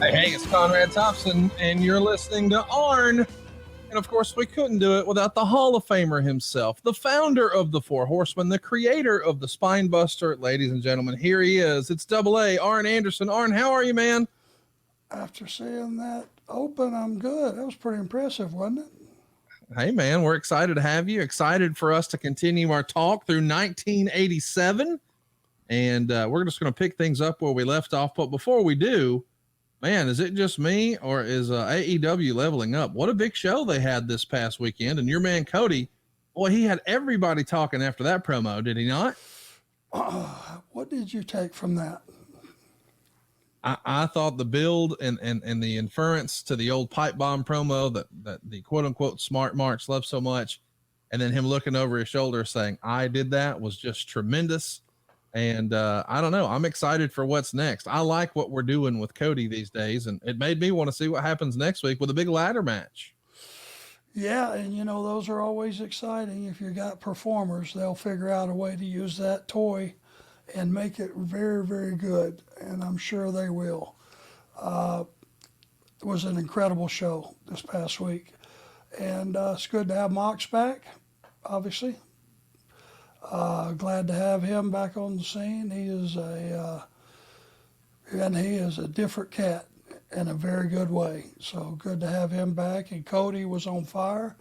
Hey, it's Conrad Thompson, and you're listening to Arn. And of course, we couldn't do it without the Hall of Famer himself, the founder of the Four Horsemen, the creator of the Spine Buster. Ladies and gentlemen, here he is. It's Double A, Arn Anderson. Arn, how are you, man? After seeing that open, I'm good. That was pretty impressive, wasn't it? Hey, man, we're excited to have you. Excited for us to continue our talk through 1987. And we're just going to pick things up where we left off. But before we do, man, is it just me or is AEW leveling up? What a big show they had this past weekend. And your man, Cody, boy, he had everybody talking after that promo, did he not? What did you take from that? I thought the build and the inference to the old pipe bomb promo that the quote unquote smart marks love so much. And then him looking over his shoulder saying, I did that, was just tremendous. And I don't know. I'm excited for what's next. I like what we're doing with Cody these days, and it made me want to see what happens next week with a big ladder match. Yeah, and those are always exciting. If you got performers, they'll figure out a way to use that toy and make it very, very good. And I'm sure they will. It was an incredible show this past week. And it's good to have Mox back, obviously. Glad to have him back on the scene. He is a different cat in a very good way. So good to have him back. And Cody was on fire.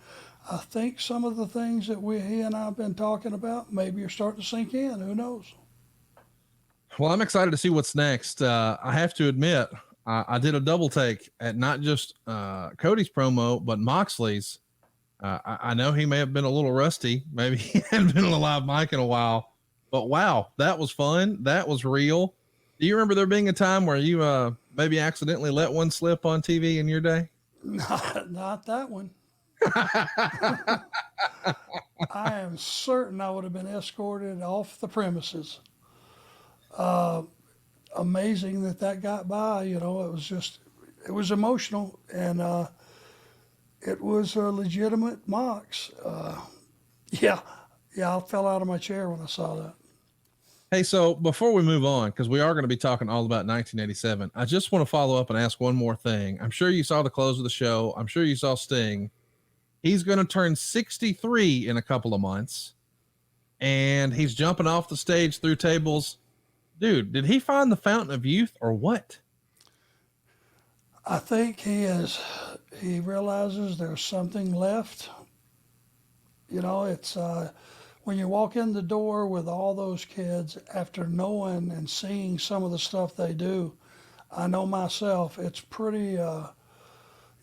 I think some of the things that he and I have been talking about maybe are starting to sink in. Who knows? Well, I'm excited to see what's next. I have to admit, I did a double take at not just Cody's promo, but Moxley's. I know he may have been a little rusty. Maybe he hadn't been on a live mic in a while, but wow, that was fun. That was real. Do you remember there being a time where you maybe accidentally let one slip on TV in your day? Not that one. I am certain I would have been escorted off the premises. Amazing that got by. It was emotional, and it was a legitimate Mox. Yeah, I fell out of my chair when I saw that. Hey, so before we move on, because we are going to be talking all about 1987, I just want to follow up and ask one more thing. I'm sure you saw the close of the show. I'm sure you saw Sting. He's going to turn 63 in a couple of months, and he's jumping off the stage through tables. Dude, did he find the fountain of youth or what? I think he realizes there's something left. It's when you walk in the door with all those kids after knowing and seeing some of the stuff they do, I know myself, it's pretty,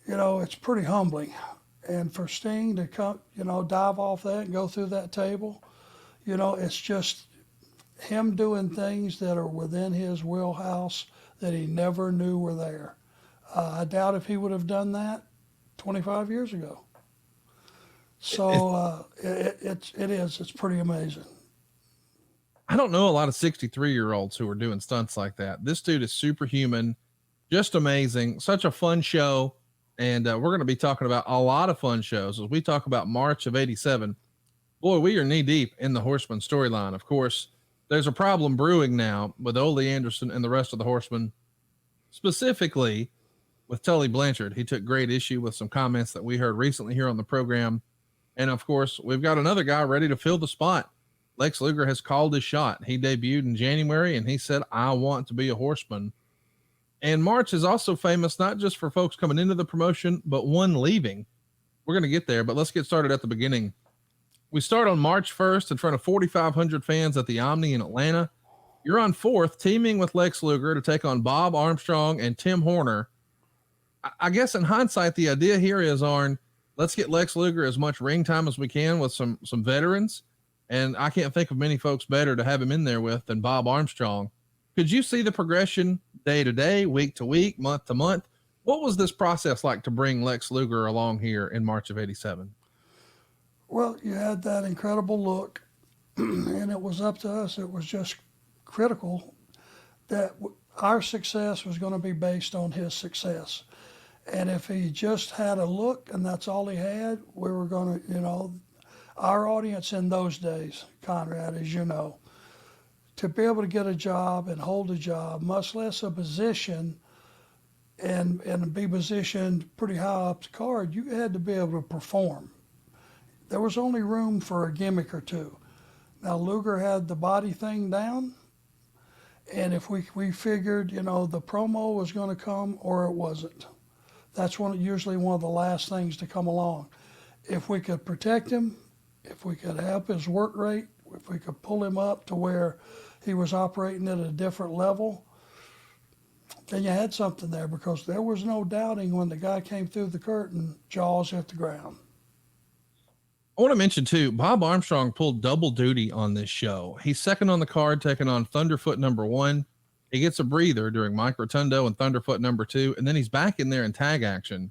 it's pretty humbling. And for Sting to come, dive off that and go through that table, it's just him doing things that are within his wheelhouse that he never knew were there. I doubt if he would have done that 25 years ago. So it's pretty amazing. I don't know a lot of 63-year-olds who are doing stunts like that. This dude is superhuman, just amazing, such a fun show. And we're going to be talking about a lot of fun shows as we talk about March of 87. Boy, we are knee deep in the Horseman storyline. Of course, there's a problem brewing now with Ole Anderson and the rest of the Horsemen, specifically with Tully Blanchard. He took great issue with some comments that we heard recently here on the program. And of course, we've got another guy ready to fill the spot. Lex Luger has called his shot. He debuted in January and he said, I want to be a Horseman. And March is also famous, not just for folks coming into the promotion, but one leaving. We're going to get there, but let's get started at the beginning. We start on March 1st in front of 4,500 fans at the Omni in Atlanta. You're on 4th, teaming with Lex Luger to take on Bob Armstrong and Tim Horner. I guess in hindsight, the idea here is, Arn, let's get Lex Luger as much ring time as we can with some veterans. And I can't think of many folks better to have him in there with than Bob Armstrong. Could you see the progression day to day, week to week, month to month? What was this process like to bring Lex Luger along here in March of 87? Well, you had that incredible look, and it was up to us. It was just critical that our success was going to be based on his success. And if he just had a look and that's all he had, we were going to, our audience in those days, Conrad, as you know, to be able to get a job and hold a job, much less a position, and be positioned pretty high up the card, you had to be able to perform. There was only room for a gimmick or two. Now Luger had the body thing down, and if we figured, you know, the promo was going to come or it wasn't. That's usually one of the last things to come along. If we could protect him, if we could help his work rate, if we could pull him up to where he was operating at a different level, then you had something there, because there was no doubting when the guy came through the curtain, jaws hit the ground. I want to mention too, Bob Armstrong pulled double duty on this show. He's second on the card, taking on Thunderfoot #1. He gets a breather during Mike Rotundo and Thunderfoot #2, and then he's back in there in tag action.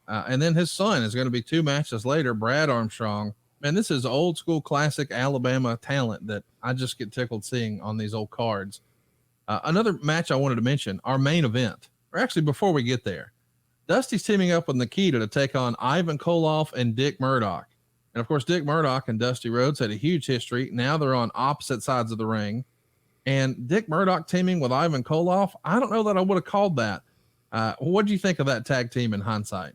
And then his son is going to be 2 matches later, Brad Armstrong. Man, this is old school classic Alabama talent that I just get tickled seeing on these old cards. Another match I wanted to mention, our main event, or actually before we get there, Dusty's teaming up with Nikita to take on Ivan Koloff and Dick Murdoch. And of course, Dick Murdoch and Dusty Rhodes had a huge history. Now they're on opposite sides of the ring. And Dick Murdoch teaming with Ivan Koloff, I don't know that I would have called that. What do you think of that tag team in hindsight?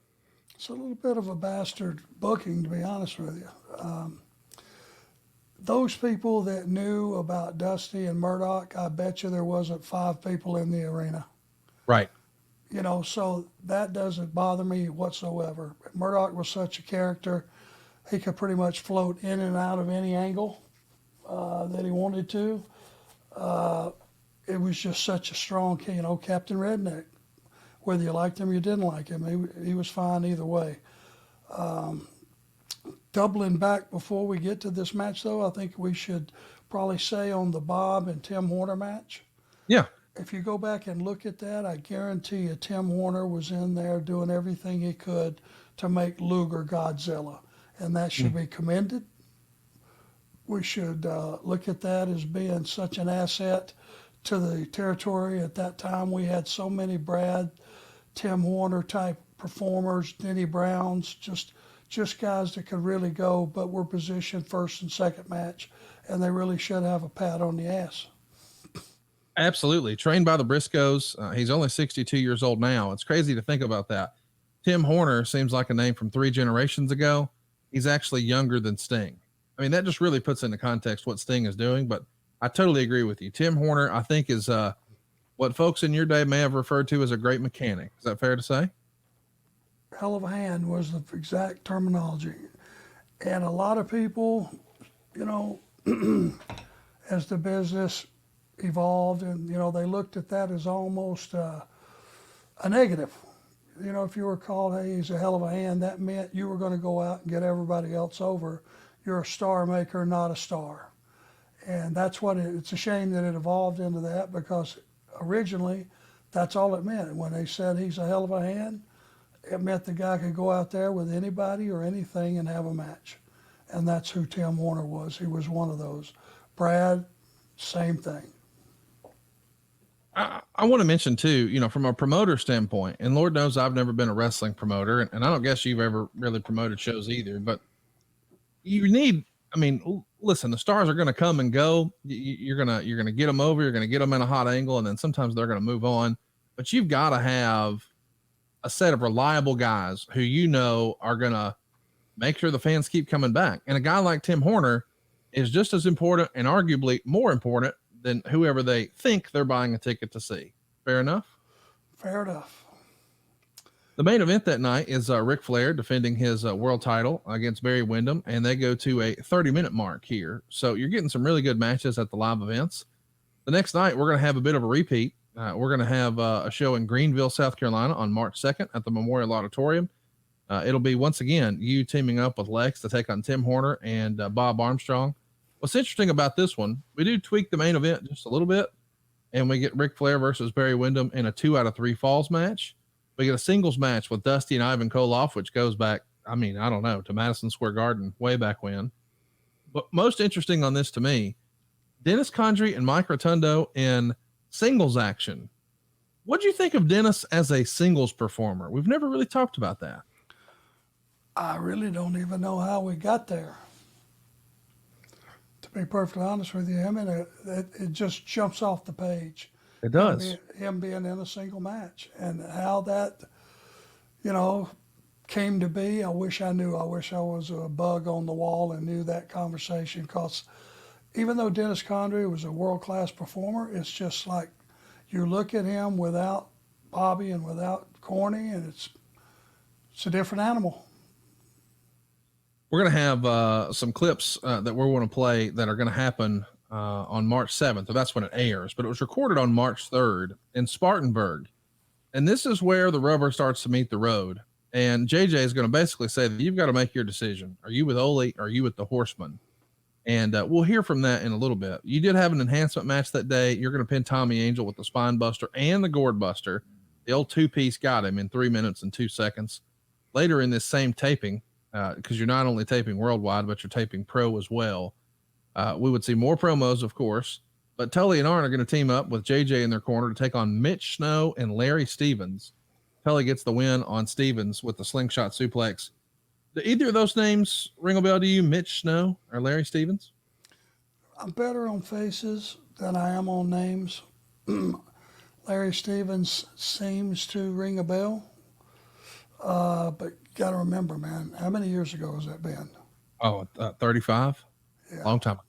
It's a little bit of a bastard booking, to be honest with you. Those people that knew about Dusty and Murdoch, I bet you there wasn't 5 people in the arena. Right. You know, so that doesn't bother me whatsoever. Murdoch was such a character. He could pretty much float in and out of any angle that he wanted to. It was just such a strong, you know, Captain Redneck. Whether you liked him or you didn't like him, he was fine either way. Doubling back before we get to this match, though, I think we should probably say on the Bob and Tim Horner match. Yeah. If you go back and look at that, I guarantee you Tim Horner was in there doing everything he could to make Luger Godzilla, and that should be commended. We should look at that as being such an asset to the territory. At that time, we had so many Brad, Tim Horner type performers, Denny Browns, just guys that could really go, but were positioned first and second match, and they really should have a pat on the ass. Absolutely. Trained by the Briscoes. He's only 62 years old now. It's crazy to think about that. Tim Horner seems like a name from 3 generations ago. He's actually younger than Sting. I mean, that just really puts into context what Sting is doing, but I totally agree with you. Tim Horner, I think, is what folks in your day may have referred to as a great mechanic. Is that fair to say? Hell of a hand was the exact terminology. And a lot of people, you know, as the business evolved, and, you know, they looked at that as almost a negative. You know, if you were called, hey, he's a hell of a hand, that meant you were going to go out and get everybody else over. You're a star maker, not a star. And that's what it's a shame that it evolved into that, because originally that's all it meant. When they said he's a hell of a hand, it meant the guy could go out there with anybody or anything and have a match. And that's who Tim Horner was. He was one of those. Brad, same thing. I want to mention too, you know, from a promoter standpoint, and Lord knows I've never been a wrestling promoter, and I don't guess you've ever really promoted shows either, but you need, I mean, listen, the stars are going to come and go. You're going to get them over. You're going to get them in a hot angle. And then sometimes they're going to move on, but you've got to have a set of reliable guys who, you know, are going to make sure the fans keep coming back. And a guy like Tim Horner is just as important, and arguably more important than whoever they think they're buying a ticket to see. Fair enough? Fair enough. The main event that night is Ric Flair defending his world title against Barry Windham, and they go to a 30-minute mark here. So you're getting some really good matches at the live events. The next night, we're going to have a bit of a repeat. We're going to have a show in Greenville, South Carolina on March 2nd at the Memorial Auditorium. It'll be, once again, you teaming up with Lex to take on Tim Horner and Bob Armstrong. What's interesting about this one, we do tweak the main event just a little bit, and we get Ric Flair versus Barry Windham in a 2 out of 3 falls match. We get a singles match with Dusty and Ivan Koloff, which goes back, I mean, I don't know, to Madison Square Garden way back when. But most interesting on this to me, Dennis Condrey and Mike Rotundo in singles action. What do you think of Dennis as a singles performer? We've never really talked about that. I really don't even know how we got there. To be perfectly honest with you, I mean, it just jumps off the page. It does. Him being in a single match, and how that, you know, came to be. I wish I knew. I wish I was a bug on the wall and knew that conversation. Because even though Dennis Condrey was a world-class performer, it's just like you look at him without Bobby and without Corny, and it's a different animal. We're going to have some clips that we're going to play that are going to happen on March 7th. So that's when it airs, but it was recorded on March 3rd in Spartanburg. And this is where the rubber starts to meet the road. And JJ is going to basically say that you've got to make your decision. Are you with Ole? Or are you with the Horsemen? And we'll hear from that in a little bit. You did have an enhancement match that day. You're going to pin Tommy Angel with the Spine Buster and the Gourd Buster. The old two-piece got him in 3 minutes and 2 seconds. Later in this same taping, because you're not only taping worldwide, but you're taping pro as well. We would see more promos, of course, but Tully and Arn are going to team up with JJ in their corner to take on Mitch Snow and Larry Stevens. Tully gets the win on Stevens with the slingshot suplex. Do either of those names ring a bell to you, Mitch Snow or Larry Stevens? I'm better on faces than I am on names. Larry Stevens seems to ring a bell. But you got to remember, man, how many years ago has that been? Oh, 35? Yeah. Long time.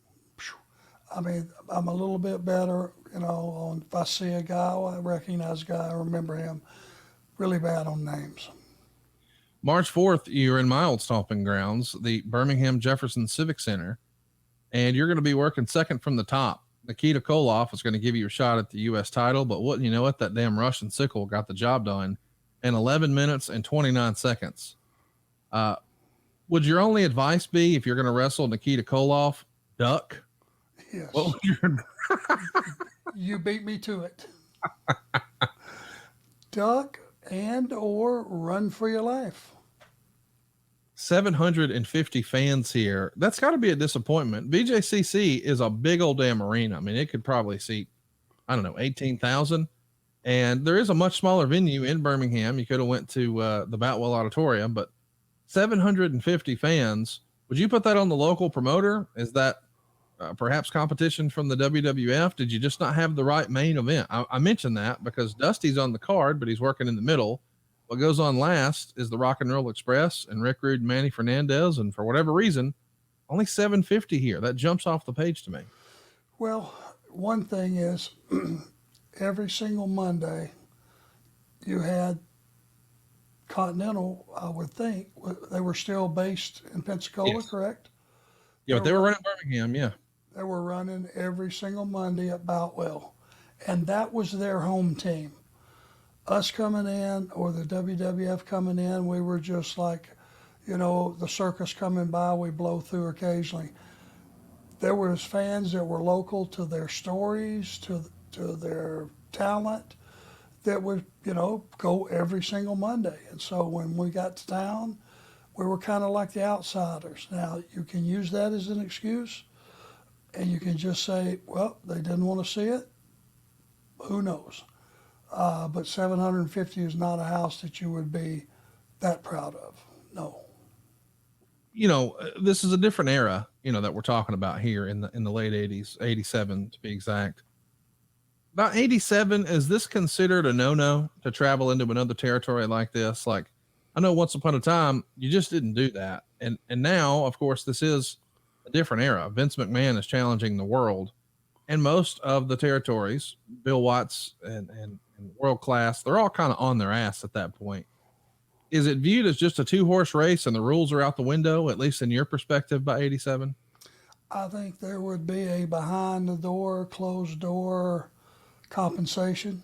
I mean, I'm a little bit better, you know, on if I see a guy, I recognize a guy, I remember him. Really bad on names. March 4th, you're in my old stomping grounds, the Birmingham Jefferson Civic Center, and you're going to be working second from the top. Nikita Koloff is going to give you a shot at the U.S. title, but wouldn't you know it, that damn Russian sickle got the job done in 11 minutes and 29 seconds. Would your only advice be, if you're going to wrestle Nikita Koloff, duck? Yes. What would your... You beat me to it. Duck and or run for your life. 750 fans here. That's got to be a disappointment. BJCC is a big old damn arena. I mean, it could probably seat, I don't know, 18,000. And there is a much smaller venue in Birmingham. You could have went to the Boutwell Auditorium, but 750 fans. Would you put that on the local promoter? Is that perhaps competition from the WWF? Did you just not have the right main event? I mentioned that because Dusty's on the card, but he's working in the middle. What goes on last is the Rock and Roll Express and Rick Rude and Manny Fernandez. And for whatever reason, only 750 here. That jumps off the page to me. Well, one thing is every single Monday you had Continental, I would think. They were still based in Pensacola, Yes. Correct? Yeah, but they were running Birmingham. Yeah. They were running every single Monday at Boutwell. And that was their home team. Us coming in or the WWF coming in, we were just like, you know, the circus coming by, we blow through occasionally. There was fans that were local to their stories, to their talent, that would, you know, go every single Monday. And so when we got to town, we were kind of like the outsiders. Now, you can use that as an excuse, and you can just say, well, they didn't want to see it. Who knows? But 750 is not a house that you would be that proud of. No. You know, this is a different era, you know, that we're talking about here in the late 80s, 87 to be exact. About 87, is this considered a no-no to travel into another territory like this? Like, I know once upon a time, you just didn't do that. And now, of course, this is a different era. Vince McMahon is challenging the world. And most of the territories, Bill Watts and World Class, they're all kind of on their ass at that point. Is it viewed as just a 2-horse race and the rules are out the window, at least in your perspective, by 87? I think there would be a behind the door, closed door compensation.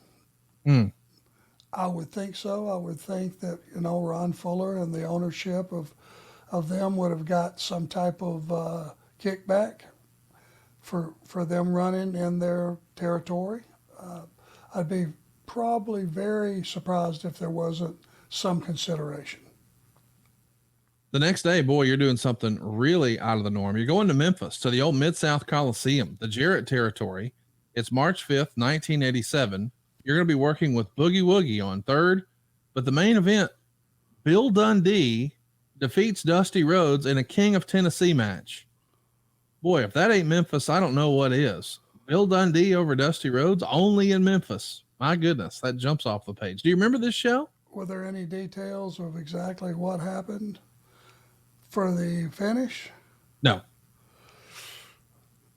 I would think so. I would think that, you know, Ron Fuller and the ownership of them would have got some type of kickback for them running in their territory. I'd be probably very surprised if there wasn't some consideration. The next day, boy, you're doing something really out of the norm. You're going to Memphis, to the old Mid-South Coliseum, the Jarrett territory. It's March 5th, 1987. You're going to be working with Boogie Woogie on third, but the main event, Bill Dundee defeats Dusty Rhodes in a King of Tennessee match. Boy, if that ain't Memphis, I don't know what is. Bill Dundee over Dusty Rhodes only in Memphis. My goodness, that jumps off the page. Do you remember this show? Were there any details of exactly what happened for the finish? No.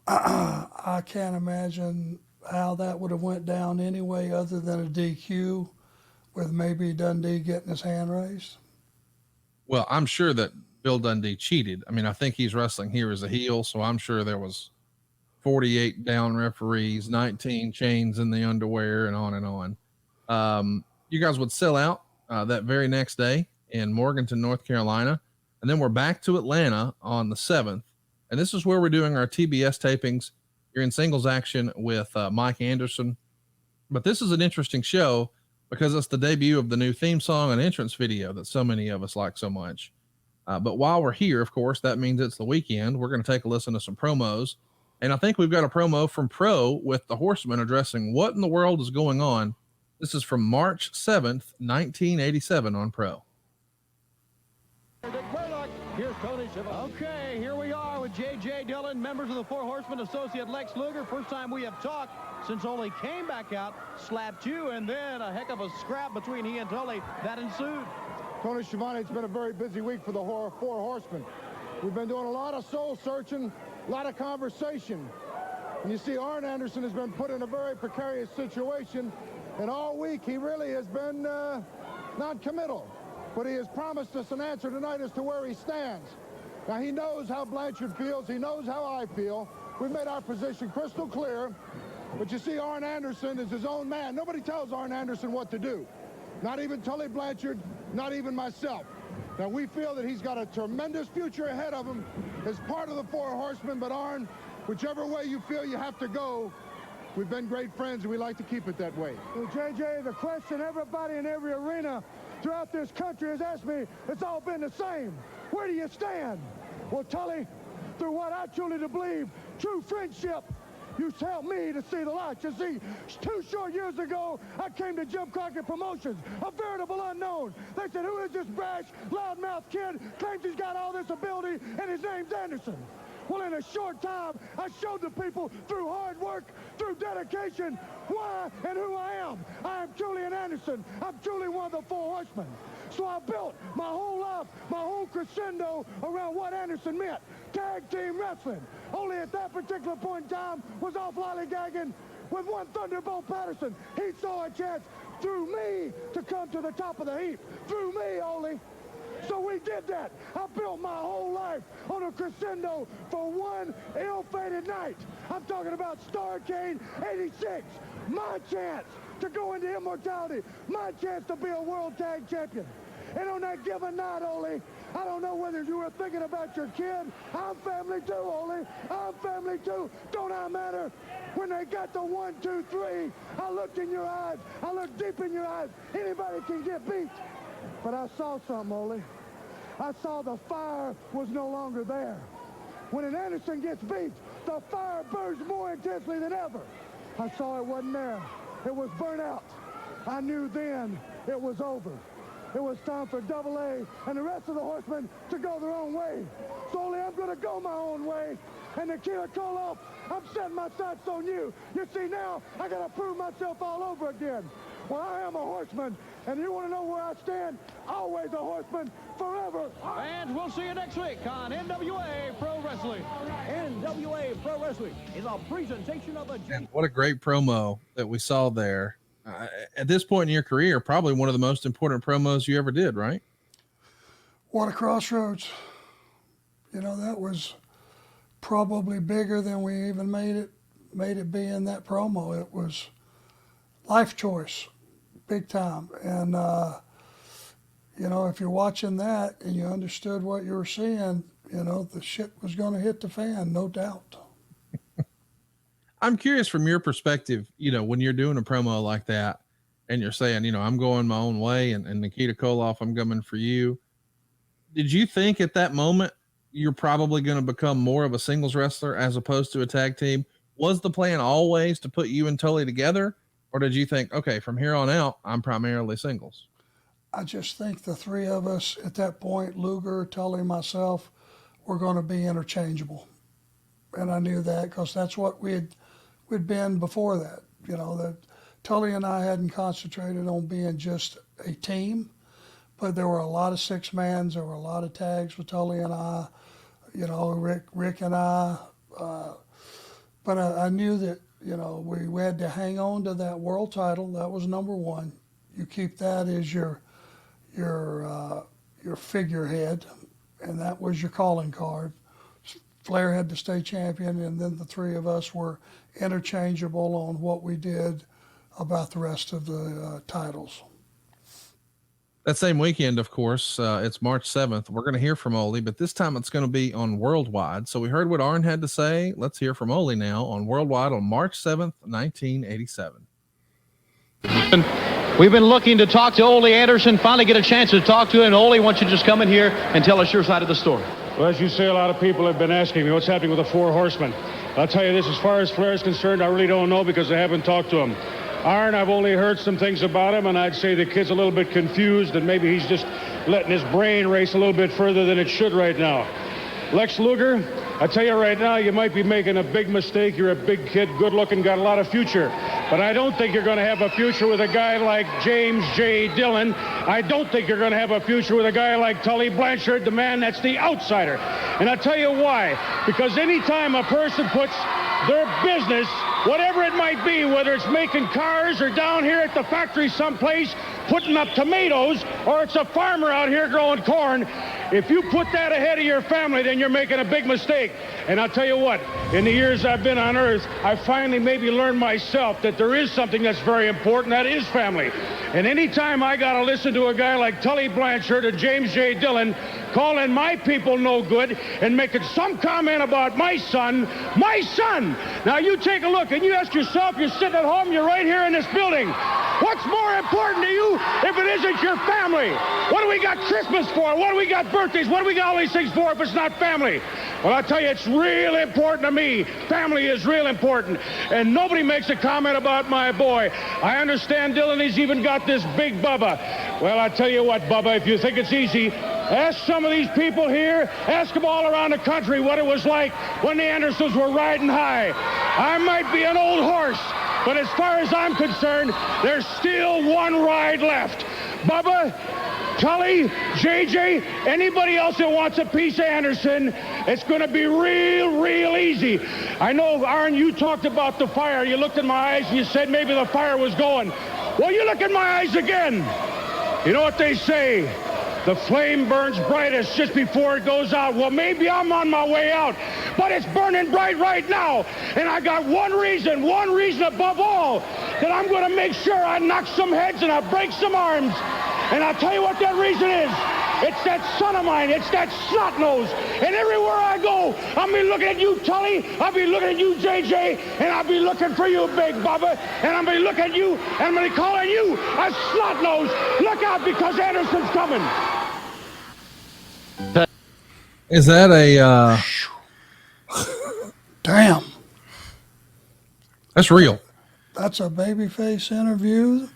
I can't imagine how that would have went down anyway other than a DQ with maybe Dundee getting his hand raised. Well, I'm sure that Bill Dundee cheated. I mean, I think he's wrestling here as a heel, so I'm sure there was 48 down referees, 19 chains in the underwear, and on and on. You guys would sell out that very next day in Morganton, North Carolina. And then we're back to Atlanta on the 7th. And this is where we're doing our TBS tapings. You're in singles action with Mike Anderson. But this is an interesting show because it's the debut of the new theme song and entrance video that so many of us like so much. But while we're here, of course, that means it's the weekend. We're going to take a listen to some promos. And I think we've got a promo from Pro with the Horsemen addressing what in the world is going on. This is from March 7th, 1987 on Pro. Here's Tony Schiavone. Okay, here we are with J.J. Dillon, members of the Four Horsemen, associate Lex Luger. First time we have talked since Ole came back out, slapped you, and then a heck of a scrap between he and Tully that ensued. Tony Schiavone, it's been a very busy week for the Four Horsemen. We've been doing a lot of soul searching, a lot of conversation. And you see, Arn Anderson has been put in a very precarious situation, and all week he really has been non-committal. But he has promised us an answer tonight as to where he stands. Now, he knows how Blanchard feels. He knows how I feel. We've made our position crystal clear. But you see, Arn Anderson is his own man. Nobody tells Arn Anderson what to do. Not even Tully Blanchard, not even myself. Now, we feel that he's got a tremendous future ahead of him as part of the Four Horsemen. But Arn, whichever way you feel you have to go, we've been great friends, and we like to keep it that way. Well, JJ, the question everybody in every arena throughout this country has asked me, it's all been the same. Where do you stand? Well, Tully, through what I truly believe, true friendship, you helped me to see the light. You see, 2 short years ago, I came to Jim Crockett Promotions, a veritable unknown. They said, who is this brash, loudmouth kid, claims he's got all this ability, and his name's Anderson. Well, in a short time, I showed the people through hard work, through dedication, why and who I am. I am truly an Anderson. I'm truly one of the Four Horsemen. So I built my whole life, my whole crescendo around what Anderson meant. Tag team wrestling. Only at that particular point in time was off lollygagging with one Thunderbolt Patterson. He saw a chance through me to come to the top of the heap. Through me, Ole. So we did that. I built my whole life on a crescendo for one ill-fated night. I'm talking about Starrcade 86. My chance to go into immortality. My chance to be a world tag champion. And on that given night, Ole, I don't know whether you were thinking about your kid. I'm family too, Ole. I'm family too. Don't I matter? When they got to 1, 2, 3, I looked in your eyes. I looked deep in your eyes. Anybody can get beat. But I saw something, Ole. I saw the fire was no longer there. When an Anderson gets beat, the fire burns more intensely than ever. I saw it wasn't there. It was burnt out. I knew then it was over. It was time for Double A and the rest of the Horsemen to go their own way. So Ole, I'm going to go my own way. And Nikita Koloff, I'm setting my sights on you. You see, now I got to prove myself all over again. Well, I am a Horseman, and you want to know where I stand? Always a Horseman, forever. And we'll see you next week on NWA Pro Wrestling. NWA Pro Wrestling is a presentation of a... And what a great promo that we saw there. At this point in your career, probably one of the most important promos you ever did, right? What a crossroads. You know, that was probably bigger than we even made it be in that promo. It was life choice, big time. And, you know, if you're watching that and you understood what you were seeing, you know, the shit was going to hit the fan, no doubt. I'm curious from your perspective, you know, when you're doing a promo like that and you're saying, you know, I'm going my own way and Nikita Koloff, I'm coming for you. Did you think at that moment you're probably going to become more of a singles wrestler as opposed to a tag team? Was the plan always to put you and Tully together? Or did you think, okay, from here on out, I'm primarily singles? I just think the three of us at that point, Luger, Tully, myself, were going to be interchangeable. And I knew that because that's what we we'd been before that. You know, that Tully and I hadn't concentrated on being just a team, but there were a lot of six-mans, there were a lot of tags with Tully and I, you know, Rick and I. But I knew that, you know, we had to hang on to that world title. That was number one. You keep that as your figurehead, and that was your calling card. Flair had to stay champion, and then the three of us were interchangeable on what we did about the rest of the titles. That same weekend, of course, it's March 7th. We're going to hear from Ole, but this time it's going to be on Worldwide. So we heard what Arn had to say. Let's hear from Ole now on Worldwide on March 7th, 1987. We've been looking to talk to Ole Anderson, finally get a chance to talk to him. Ole, why don't you just come in here and tell us your side of the story? Well, as you say, a lot of people have been asking me what's happening with the Four Horsemen. I'll tell you this, as far as Flair is concerned, I really don't know because I haven't talked to him. Arn, I've only heard some things about him, and I'd say the kid's a little bit confused, and maybe he's just letting his brain race a little bit further than it should right now. Lex Luger, I tell you right now, you might be making a big mistake. You're a big kid, good-looking, got a lot of future. But I don't think you're going to have a future with a guy like James J. Dillon. I don't think you're going to have a future with a guy like Tully Blanchard, the man that's the outsider. And I'll tell you why. Because anytime a person puts their business, whatever it might be, whether it's making cars or down here at the factory someplace, putting up tomatoes, or it's a farmer out here growing corn, if you put that ahead of your family, then you're making a big mistake. And I'll tell you what, in the years I've been on Earth, I finally maybe learned myself that there is something that's very important, that is family. And anytime I got to listen to a guy like Tully Blanchard or James J. Dillon calling my people no good and making some comment about my son. Now you take a look and you ask yourself, you're sitting at home, you're right here in this building. What's more important to you if it isn't your family? What do we got Christmas for? What do we got birthdays? What do we got all these things for if it's not family? Well, I'll tell you, it's real important to me. Family is real important. And nobody makes a comment about my boy. I understand Dillon, he's even got this big Bubba. Well, I tell you what, Bubba, if you think it's easy, ask some of these people here, ask them all around the country what it was like when the Andersons were riding high. I might be an old horse, but as far as I'm concerned, there's still one ride left. Bubba, Tully, JJ, anybody else that wants a piece of Anderson, it's going to be real easy. I know, Arn, you talked about the fire. You looked in my eyes and you said maybe the fire was going. Well, you look in my eyes again. You know what they say? The flame burns brightest just before it goes out. Well, maybe I'm on my way out, but it's burning bright right now. And I got one reason above all, that I'm going to make sure I knock some heads and I break some arms. And I'll tell you what that reason is. It's that son of mine. It's that snot nose. And everywhere I go, I'll be looking at you, Tully. I'll be looking at you, JJ. And I'll be looking for you, Big Bubba. And I'll be looking at you, and I'm going to be calling you a snot nose. Look out, because Anderson's coming. Is that a Damn. That's real. That's a babyface interview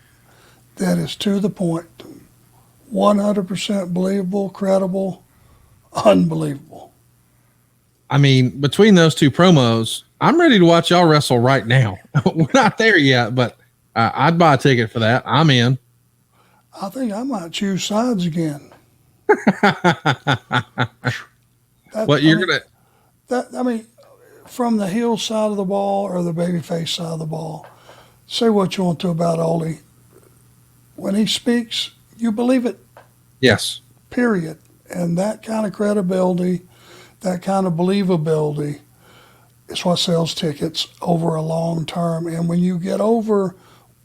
that is to the point. 100% believable, credible, unbelievable. I mean, between those two promos, I'm ready to watch y'all wrestle right now. We're not there yet, but I'd buy a ticket for that. I'm in. I think I might choose sides again. What you're going to... I mean, from the heel side of the ball or the babyface side of the ball, say what you want to about Ole. When he speaks, you believe it. Yes. Period. And that kind of credibility, that kind of believability is what sells tickets over a long term. And when you get over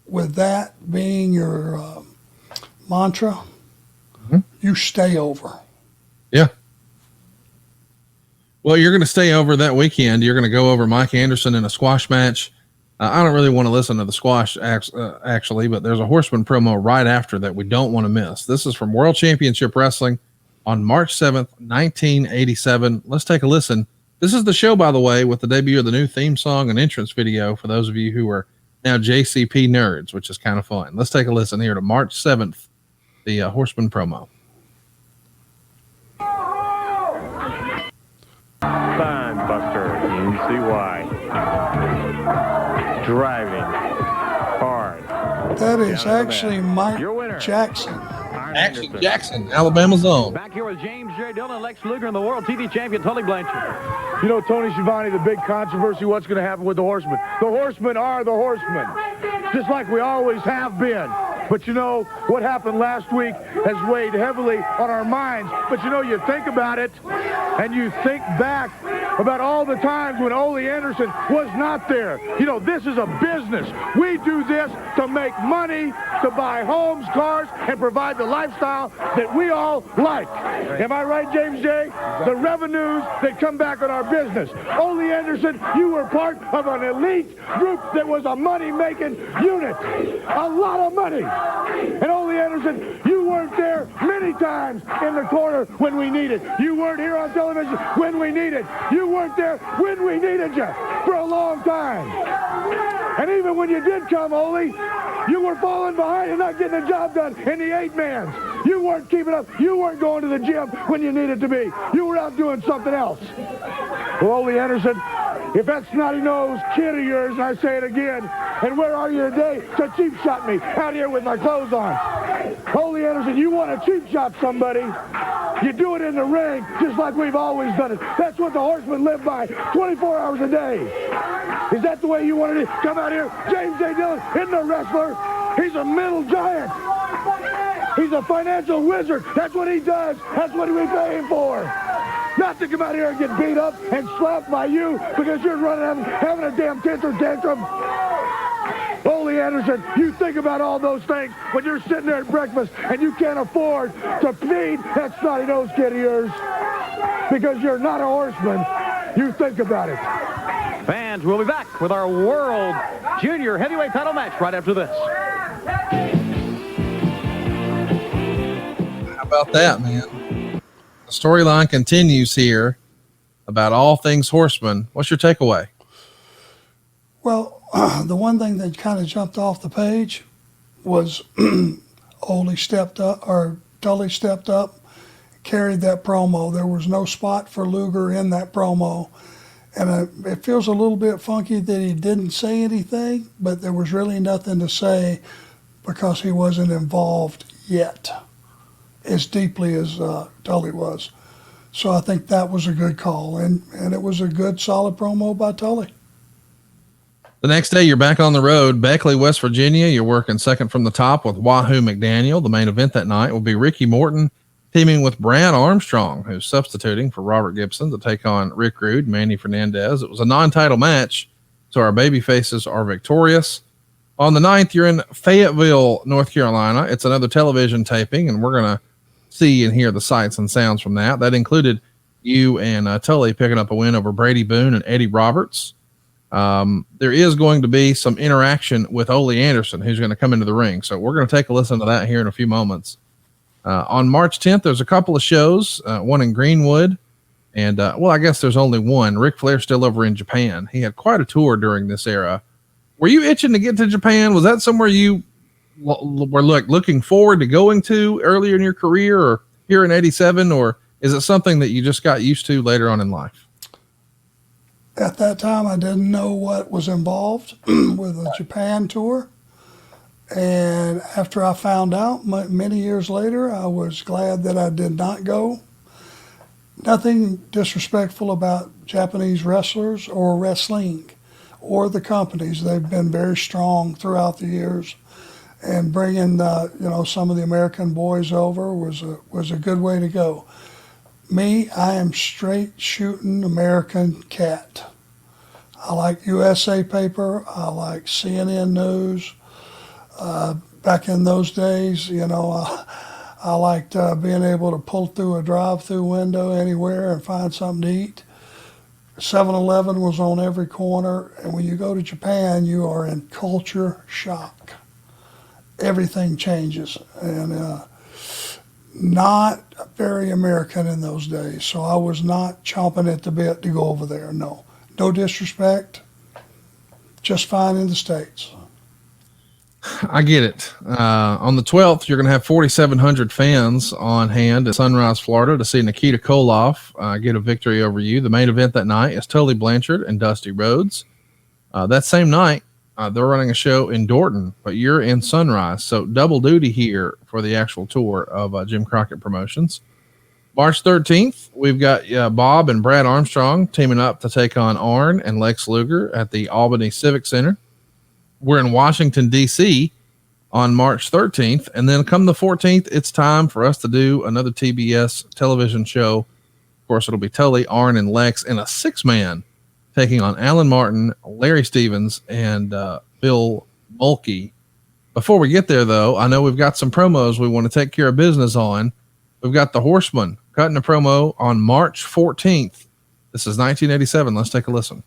with that being your mantra, you stay over. Yeah. Well, you're going to stay over that weekend. You're going to go over Mike Anderson in a squash match. I don't really want to listen to the squash actually, but there's a Horseman promo right after that we don't want to miss. This is from World Championship Wrestling on March 7th, 1987. Let's take a listen. This is the show, by the way, with the debut of the new theme song and entrance video for those of you who are now JCP nerds, which is kind of fun. Let's take a listen here to March 7th, the Horseman promo. Fine, Buster. You can see why. driving hard. That is actually Mike Jackson. Action Jackson, Alabama's own. Back here with James J. Dillon, Lex Luger, and the world TV champion, Tully Blanchard. You know, Tony Schiavone, the big controversy, what's going to happen with the Horsemen? The Horsemen are the Horsemen, just like we always have been. But you know, what happened last week has weighed heavily on our minds. But you know, you think about it, and you think back about all the times when Ole Anderson was not there. You know, this is a business. We do this to make money, to buy homes, cars, and provide the lifestyle that we all like. Am I right, James J? The revenues that come back on our business. Ole Anderson, you were part of an elite group that was a money-making unit. A lot of money. And Ole Anderson, you weren't there many times in the corner when we needed. You weren't here on television when we needed. You weren't there when we needed you for a long time. And even when you did come, Ole, you were falling behind and not getting the job done in the 8-mans. You weren't keeping up. You weren't going to the gym when you needed to be. You were out doing something else. Well, Ole Anderson, if that snotty-nosed kid of yours, and I say it again, and where are you today to cheap shot me out here with my clothes on? Ole Anderson, you want to cheap shot somebody, you do it in the ring just like we've always done it. That's what the Horsemen live by 24 hours a day. Is that the way you wanted it? Come out here. James J. Dillon isn't a wrestler. He's a middle giant. He's a financial wizard. That's what he does. That's what we pay him for. Not to come out here and get beat up and slapped by you because you're running having a damn tantrum. Ole Anderson, you think about all those things when you're sitting there at breakfast and you can't afford to feed that snotty-nosed kid of yours because you're not a horseman. You think about it. Fans, we'll be back with our World Junior Heavyweight title match right after this. How about that, man? The storyline continues here about all things Horsemen. What's your takeaway? Well, the one thing that kind of jumped off the page was Tully stepped up, carried that promo. There was no spot for Luger in that promo. And it feels a little bit funky that he didn't say anything, but there was really nothing to say because he wasn't involved yet as deeply as Tully was. So I think that was a good call, and it was a good, solid promo by Tully. The next day, you're back on the road, Beckley, West Virginia. You're working second from the top with Wahoo McDaniel. The main event that night will be Ricky Morton teaming with Brad Armstrong, who's substituting for Robert Gibson to take on Rick Rude, Manny Fernandez. It was a non-title match, so our baby faces are victorious. On the 9th, you're in Fayetteville, North Carolina. It's another television taping, and we're going to see and hear the sights and sounds from that. That included you and Tully picking up a win over Brady Boone and Eddie Roberts. There is going to be some interaction with Ole Anderson, who's going to come into the ring. So we're going to take a listen to that here in a few moments. On March 10th, there's a couple of shows, one in Greenwood. And, well, I guess there's only one. Ric Flair's still over in Japan. He had quite a tour during this era. Were you itching to get to Japan? Was that somewhere you were looking forward to going to earlier in your career or here in 87? Or is it something that you just got used to later on in life? At that time, I didn't know what was involved with a Japan tour. And after I found out many years later, I was glad that I did not go. Nothing disrespectful about Japanese wrestlers or wrestling or the companies. They've been very strong throughout the years. And bringing some of the American boys over was a good way to go. Me, I am straight shooting American cat. I like USA Paper. I like CNN News. Back in those days, I liked being able to pull through a drive-through window anywhere and find something to eat. 7-Eleven was on every corner, and when you go to Japan, you are in culture shock. Everything changes, and not very American in those days, so I was not chomping at the bit to go over there, no. No disrespect, just fine in the States. I get it. On the 12th, you're going to have 4,700 fans on hand at Sunrise, Florida to see Nikita Koloff get a victory over you. The main event that night is Tully Blanchard and Dusty Rhodes. That same night, They're running a show in Dorton, but you're in Sunrise. So double duty here for the actual tour of Jim Crockett Promotions. March 13th, we've got Bob and Brad Armstrong teaming up to take on Arn and Lex Luger at the Albany Civic Center. We're in Washington, D.C. on March 13th. And then come the 14th, it's time for us to do another TBS television show. Of course, it'll be Tully, Arn, and Lex in a 6-man taking on Alan Martin, Larry Stevens, and Bill Mulkey. Before we get there, though, I know we've got some promos we want to take care of business on. We've got the Horsemen cutting a promo on March 14th. This is 1987. Let's take a listen.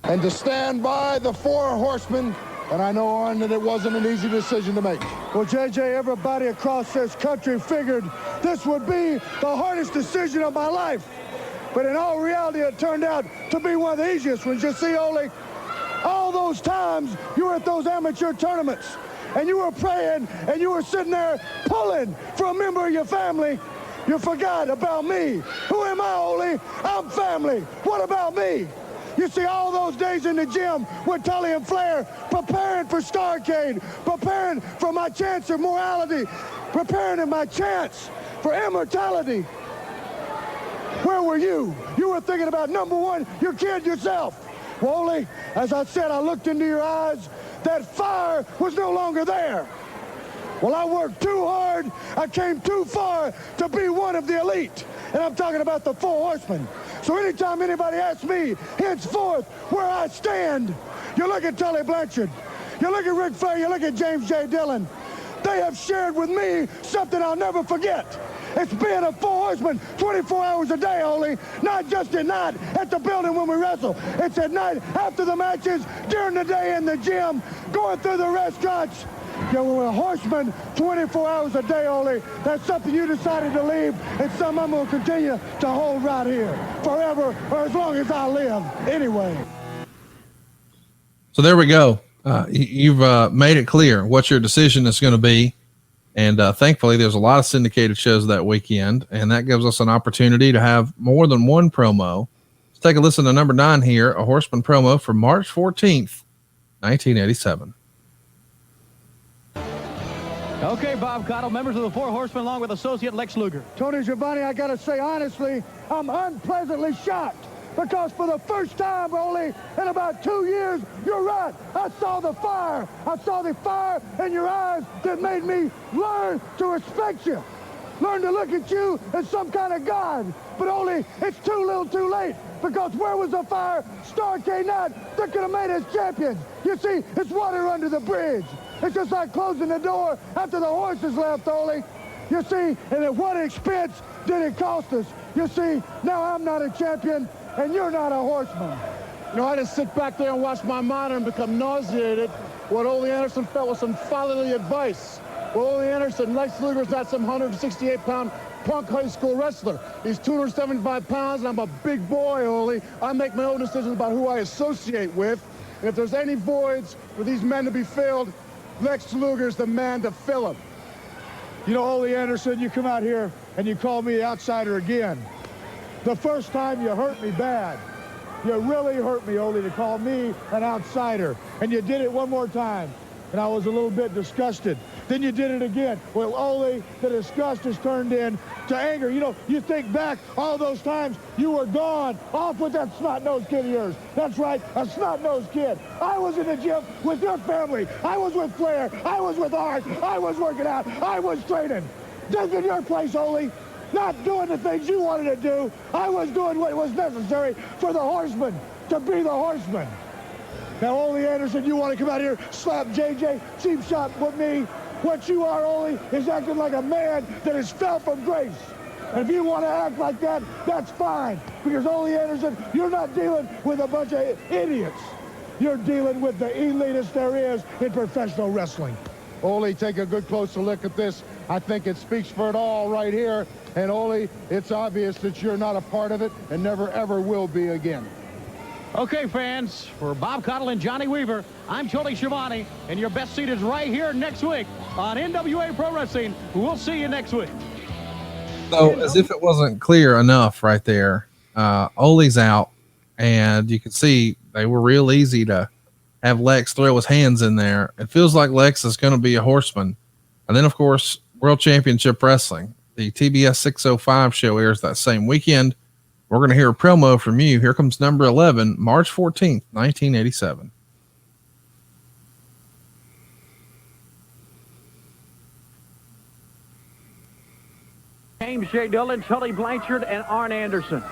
And to stand by the 4 Horsemen, and I know, Arn, that it wasn't an easy decision to make. Well, JJ, everybody across this country figured this would be the hardest decision of my life. But in all reality, it turned out to be one of the easiest ones. You see, Ole, all those times you were at those amateur tournaments, and you were praying, and you were sitting there pulling for a member of your family, you forgot about me. Who am I, Ole? I'm family. What about me? You see, all those days in the gym with Tully and Flair, preparing for Starrcade, preparing for my chance of morality, preparing in my chance for immortality. Where were you? You were thinking about, number one, your kid yourself. Well, Ole, as I said, I looked into your eyes. That fire was no longer there. Well, I worked too hard. I came too far to be one of the elite. And I'm talking about the 4 Horsemen. So anytime anybody asks me, henceforth, where I stand, you look at Tully Blanchard, you look at Ric Flair, you look at James J. Dillon. They have shared with me something I'll never forget. It's being a 4 Horseman 24 hours a day, Ole. Not just at night at the building when we wrestle. It's at night after the matches, during the day in the gym, going through the restaurants. You know, we're a Horseman 24 hours a day, Ole. That's something you decided to leave, and something I'm going to continue to hold right here forever, or as long as I live. Anyway. So there we go. You've made it clear what your decision is going to be. And thankfully, there's a lot of syndicated shows that weekend, and that gives us an opportunity to have more than one promo. Let's take a listen to number 9 here, a Horseman promo for March 14th, 1987. Okay, Bob Caudle, members of the 4 Horsemen, along with associate Lex Luger. Tony Schiavone, I got to say, honestly, I'm unpleasantly shocked. Because for the first time, Ole, in about 2 years, you're right, I saw the fire. I saw the fire in your eyes that made me learn to respect you. Learn to look at you as some kind of god. But Ole, it's too little too late. Because where was the fire? Starrcade night that could have made us champions. You see, it's water under the bridge. It's just like closing the door after the horses left, Ole. You see, and at what expense did it cost us? You see, now I'm not a champion, and you're not a Horseman. You know, I just sit back there and watch my monitor and become nauseated what Ole Anderson felt was some fatherly advice. Well, Ole Anderson, Lex Luger's not some 168-pound punk high school wrestler. He's 275 pounds, and I'm a big boy, Ole. I make my own decisions about who I associate with. And if there's any voids for these men to be filled, Lex Luger's the man to fill them. You know, Ole Anderson, you come out here and you call me outsider again. The first time you hurt me bad. You really hurt me, Ole, to call me an outsider. And you did it one more time, and I was a little bit disgusted. Then you did it again. Well, Ole, the disgust has turned into anger. You know, you think back all those times you were gone, off with that snot-nosed kid of yours. That's right, a snot-nosed kid. I was in the gym with your family. I was with Flair. I was with Arn. I was working out. I was training. Just in your place, Ole. Not doing the things you wanted to do. I was doing what was necessary for the Horsemen to be the Horsemen. Now, Ole Anderson, you want to come out here, slap JJ, cheap shot with me. What you are, Ole, is acting like a man that has fell from grace. And if you want to act like that, that's fine. Because, Ole Anderson, you're not dealing with a bunch of idiots. You're dealing with the elitist there is in professional wrestling. Ole, take a good closer look at this. I think it speaks for it all right here. And Ole, it's obvious that you're not a part of it and never ever will be again. Okay, fans, for Bob Caudle and Johnny Weaver, I'm Tony Schiavone, and your best seat is right here next week on NWA Pro Wrestling. We'll see you next week. So, as if it wasn't clear enough right there, Ole's out, and you can see They were real easy to have Lex throw his hands in there. It feels like Lex is going to be a horseman. And then, of course, World Championship Wrestling. The TBS 605 show airs that same weekend. We're going to hear a promo from you. Here comes number 11, March 14th, 1987. James J. Dillon, Tully, Blanchard, and Arn Anderson.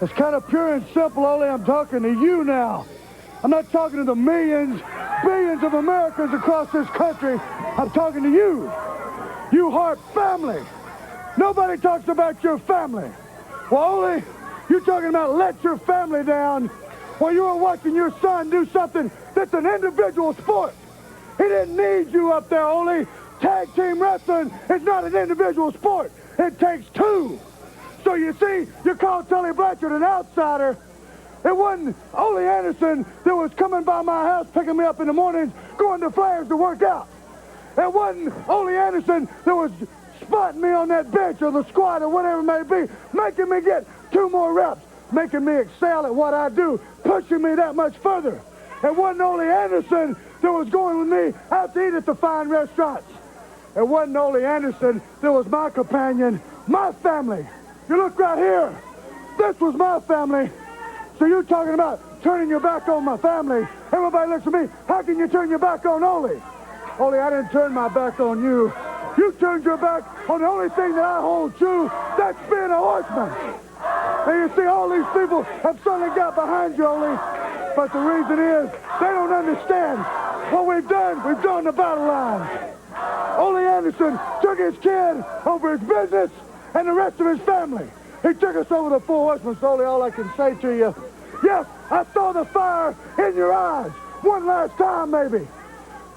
It's kind of pure and simple, Ole. I'm talking to you now. I'm not talking to the millions, billions of Americans across this country. I'm talking to you. You Hart family. Nobody talks about your family. Well, Ole, you're talking about let your family down while you were watching your son do something that's an individual sport. He didn't need you up there, Ole. Tag team wrestling is not an individual sport. It takes two. So you see, you call Tully Blanchard an outsider. It wasn't Ole Anderson that was coming by my house, picking me up in the mornings, going to Flares to work out. It wasn't Ole Anderson that was spotting me on that bench or the squat or whatever it may be, making me get 2 more reps, making me excel at what I do, pushing me that much further. It wasn't Ole Anderson that was going with me out to eat at the fine restaurants. It wasn't Ole Anderson that was my companion, my family. You look right here. This was my family. So you're talking about turning your back on my family. Everybody looks at me. How can you turn your back on Ole? Ole, I didn't turn my back on you. You turned your back on the only thing that I hold true. That's being a horseman. And you see, all these people have suddenly got behind you, Ole. But the reason is they don't understand what we've done. We've drawn the battle line. Ole Anderson took his kid over his business and the rest of his family. He took us over the Four Horsemen. So Ole, all I can say to you, yes, I saw the fire in your eyes. One last time, maybe.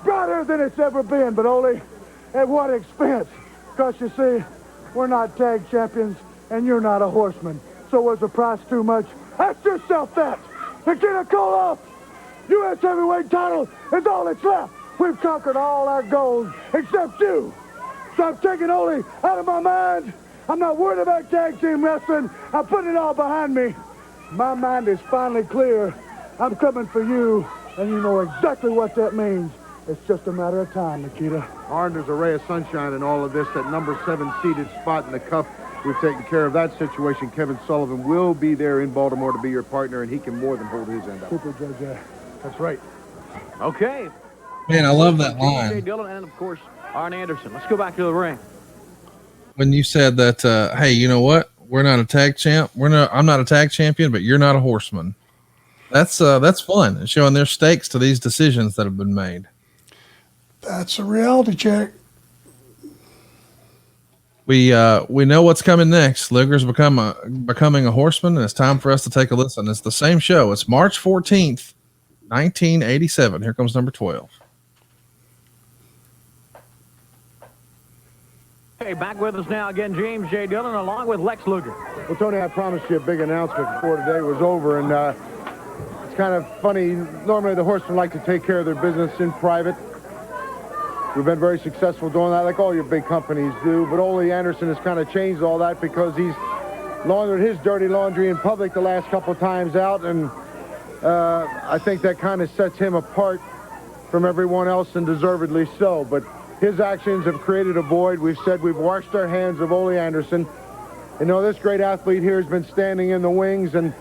Brighter than it's ever been, but Ole, at what expense? Because you see, we're not tag champions and you're not a horseman. So was the price too much? Ask yourself that. Nikita Koloff, U.S. heavyweight title is all that's left. We've conquered all our goals except you. So I'm taking Ole out of my mind. I'm not worried about tag team wrestling. I'm putting it all behind me. My mind is finally clear. I'm coming for you, and you know exactly what that means. It's just a matter of time, Nikita. Arn, there's a ray of sunshine in all of this. That number 7 seated spot in the cup, we've taken care of that situation. Kevin Sullivan will be there in Baltimore to be your partner, and he can more than hold his end up. Super, JJ. That's right. Okay. Man, I love that J. line. Dillon and, of course, Arn Anderson. Let's go back to the ring. When you said that, hey, you know what? We're not a tag champ. I'm not a tag champion, but you're not a horseman. That's fun. It's showing their stakes to these decisions that have been made. That's a reality check. We know what's coming next. Luger's becoming a horseman, and it's time for us to take a listen. It's the same show. It's March 14th, 1987. Here comes number 12. Hey, back with us now again, James J. Dillon, along with Lex Luger. Well, Tony, I promised you a big announcement before today was over, and it's kind of funny. Normally, the horsemen like to take care of their business in private. We've been very successful doing that, like all your big companies do, but Ole Anderson has kind of changed all that because he's laundered his dirty laundry in public the last couple of times out, and I think that kind of sets him apart from everyone else, and deservedly so. But his actions have created a void. We've said we've washed our hands of Ole Anderson. You know, this great athlete here has been standing in the wings, and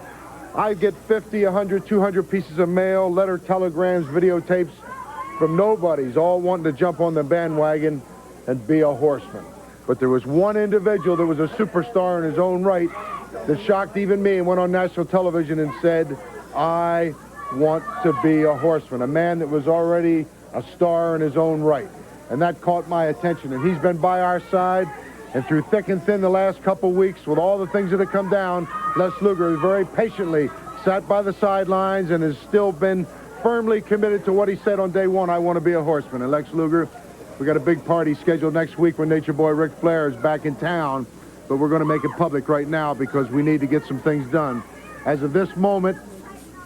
I get 50, 100, 200 pieces of mail, letter telegrams, videotapes from nobodies, all wanting to jump on the bandwagon and be a horseman. But there was one individual that was a superstar in his own right that shocked even me and went on national television and said, I want to be a horseman. A man that was already a star in his own right. And that caught my attention. And he's been by our side. And through thick and thin the last couple weeks, with all the things that have come down, Lex Luger has very patiently sat by the sidelines and has still been firmly committed to what he said on day one, I want to be a horseman. And Lex Luger, we got a big party scheduled next week when Nature Boy Ric Flair is back in town. But we're going to make it public right now because we need to get some things done. As of this moment,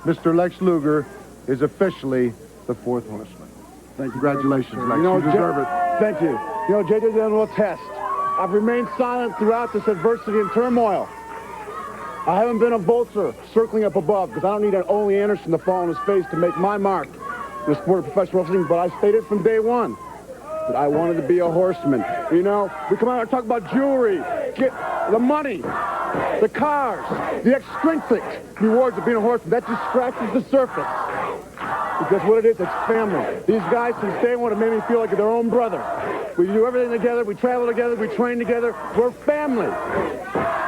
Mr. Lex Luger is officially the 4th horseman. Thank you. Congratulations, Lex. You know, You deserve it. Thank you. You know, J.J. Dillon will test. I've remained silent throughout this adversity and turmoil. I haven't been a vulture circling up above because I don't need an Ole Anderson to fall on his face to make my mark in the sport of professional wrestling, but I stated from day one that I wanted to be a horseman. You know, we come out and talk about jewelry, get the money, the cars, the extrinsic rewards of being a horseman. That just scratches the surface. Because what it is, it's family. These guys since day one have made me feel like their own brother. We do everything together, we travel together, we train together. We're family.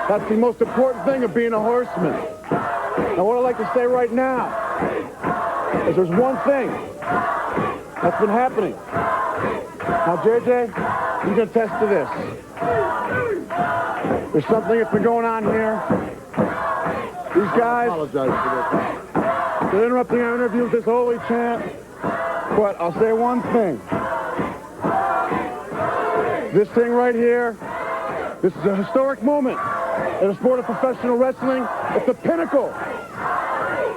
That's the most important thing of being a horseman. Now what I'd like to say right now is there's one thing that's been happening. Now JJ, you can attest to this. There's something that's been going on here. These guys, I apologize for this. They're interrupting our interview with this holy chant, but I'll say one thing. This thing right here, this is a historic moment in the sport of professional wrestling. It's the pinnacle.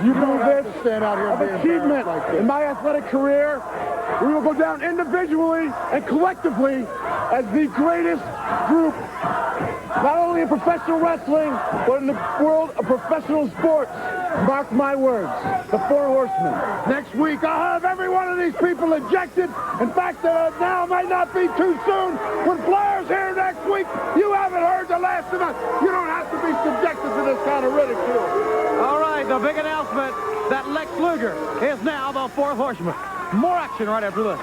You believe this? Stand out here of achievement like this. In my athletic career, we will go down individually and collectively as the greatest group, not only in professional wrestling, but in the world of professional sports. Mark my words, the Four Horsemen. Next week, I'll have every one of these people ejected. In fact, now might not be too soon. When Flair's here next week, you haven't heard the last of it. You don't have to be subjected to this kind of ridicule. All right, the big announcement that Lex Luger is now the Fourth Horseman. More action right after this.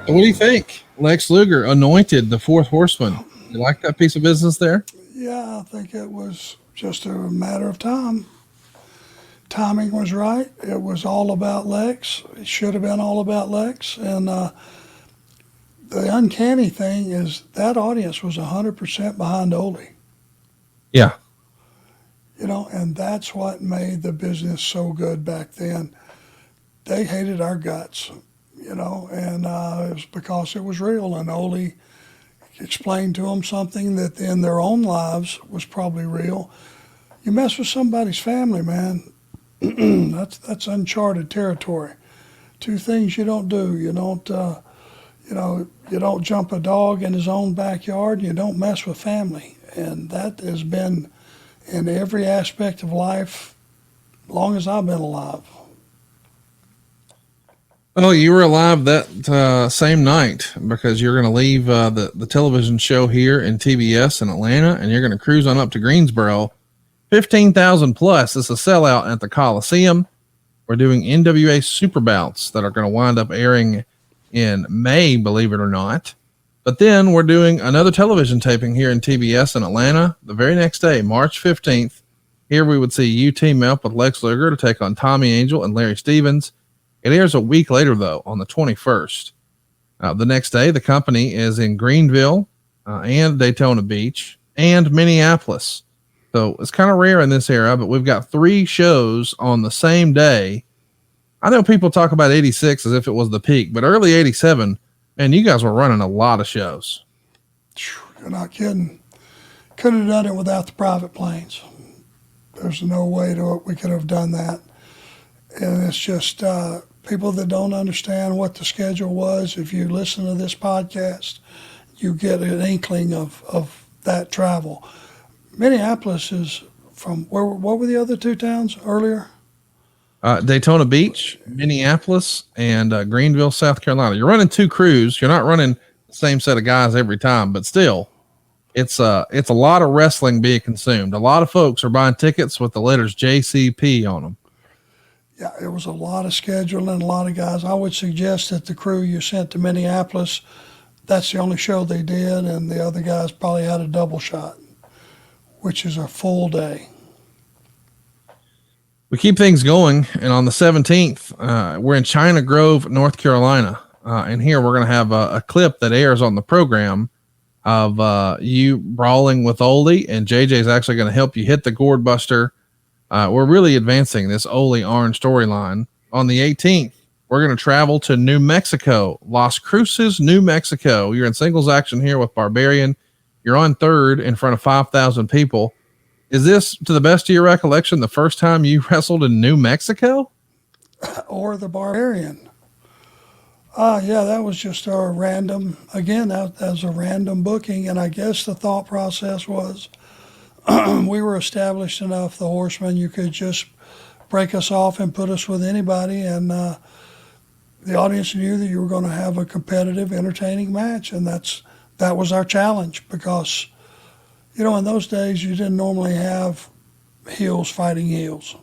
What do you think? Lex Luger anointed the Fourth Horseman. You like that piece of business there? Yeah, I think it was just a matter of time. Timing was right. It was all about Lex. It should have been all about Lex. And the uncanny thing is that audience was 100% behind Ole. Yeah. You know, and that's what made the business so good back then. They hated our guts, you know, and it was because it was real. And Ole explained to them something that in their own lives was probably real. You mess with somebody's family, man, that's uncharted territory. Two things you don't do. You don't, you don't jump a dog in his own backyard, and you don't mess with family. And that has been in every aspect of life long as I've been alive. Oh, you were alive that same night because you're going to leave the television show here in TBS in Atlanta, and you're going to cruise on up to Greensboro. 15,000 plus. It's a sellout at the Coliseum. We're doing NWA Super Bouts that are going to wind up airing in May, believe it or not. But then we're doing another television taping here in TBS in Atlanta the very next day, March 15th. Here we would see you team up with Lex Luger to take on Tommy Angel and Larry Stevens. It airs a week later, though, on the 21st. The next day, the company is in Greenville and Daytona Beach and Minneapolis. So it's kind of rare in this era, but we've got 3 shows on the same day. I know people talk about 86 as if it was the peak, but early 87, man, you guys were running a lot of shows. You're not kidding. Couldn't have done it without the private planes. There's no way we could have done that. And it's just people that don't understand what the schedule was. If you listen to this podcast, you get an inkling of that travel. Minneapolis is from where? What were the other 2 towns earlier? Daytona Beach, Minneapolis, and Greenville, South Carolina. You're running 2 crews. You're not running the same set of guys every time, but still, it's a lot of wrestling being consumed. A lot of folks are buying tickets with the letters JCP on them. Yeah, it was a lot of scheduling and a lot of guys. I would suggest that the crew you sent to Minneapolis, that's the only show they did, and the other guys probably had a double shot, which is a full day. We keep things going, and on the 17th, we're in China Grove, North Carolina, and here we're going to have a clip that airs on the program of you brawling with Ole, and JJ's actually going to help you hit the gourd buster. We're really advancing this Ole Arn storyline. On the 18th, we're going to travel to New Mexico, Las Cruces, New Mexico. You're in singles action here with Barbarian. You're on third in front of 5,000 people. Is this, to the best of your recollection, the first time you wrestled in New Mexico? Or the Barbarian? Yeah, that was just a random, again, that was a random booking. And I guess the thought process was we were established enough, the Horsemen, you could just break us off and put us with anybody, and the audience knew that you were going to have a competitive, entertaining match, and that was our challenge, because, you know, in those days you didn't normally have heels fighting heels.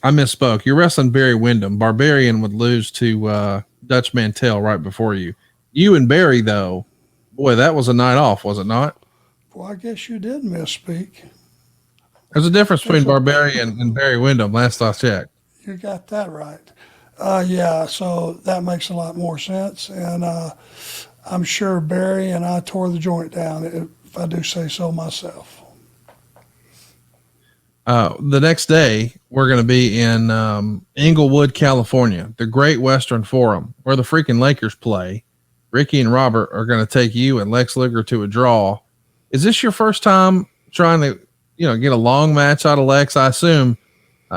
I misspoke. You're wrestling Barry Windham. Barbarian would lose to Dutch Mantell right before you. You and Barry, though, boy, that was a night off, was it not? Well, I guess you did misspeak. There's a difference between Barbarian and Barry Windham, last I checked. You got that right. Yeah, so that makes a lot more sense. And I'm sure Barry and I tore the joint down, if I do say so myself. The next day, we're going to be in Inglewood, California, the Great Western Forum, where the freaking Lakers play. Ricky and Robert are going to take you and Lex Luger to a draw. Is this your first time trying to, you know, get a long match out of Lex? I assume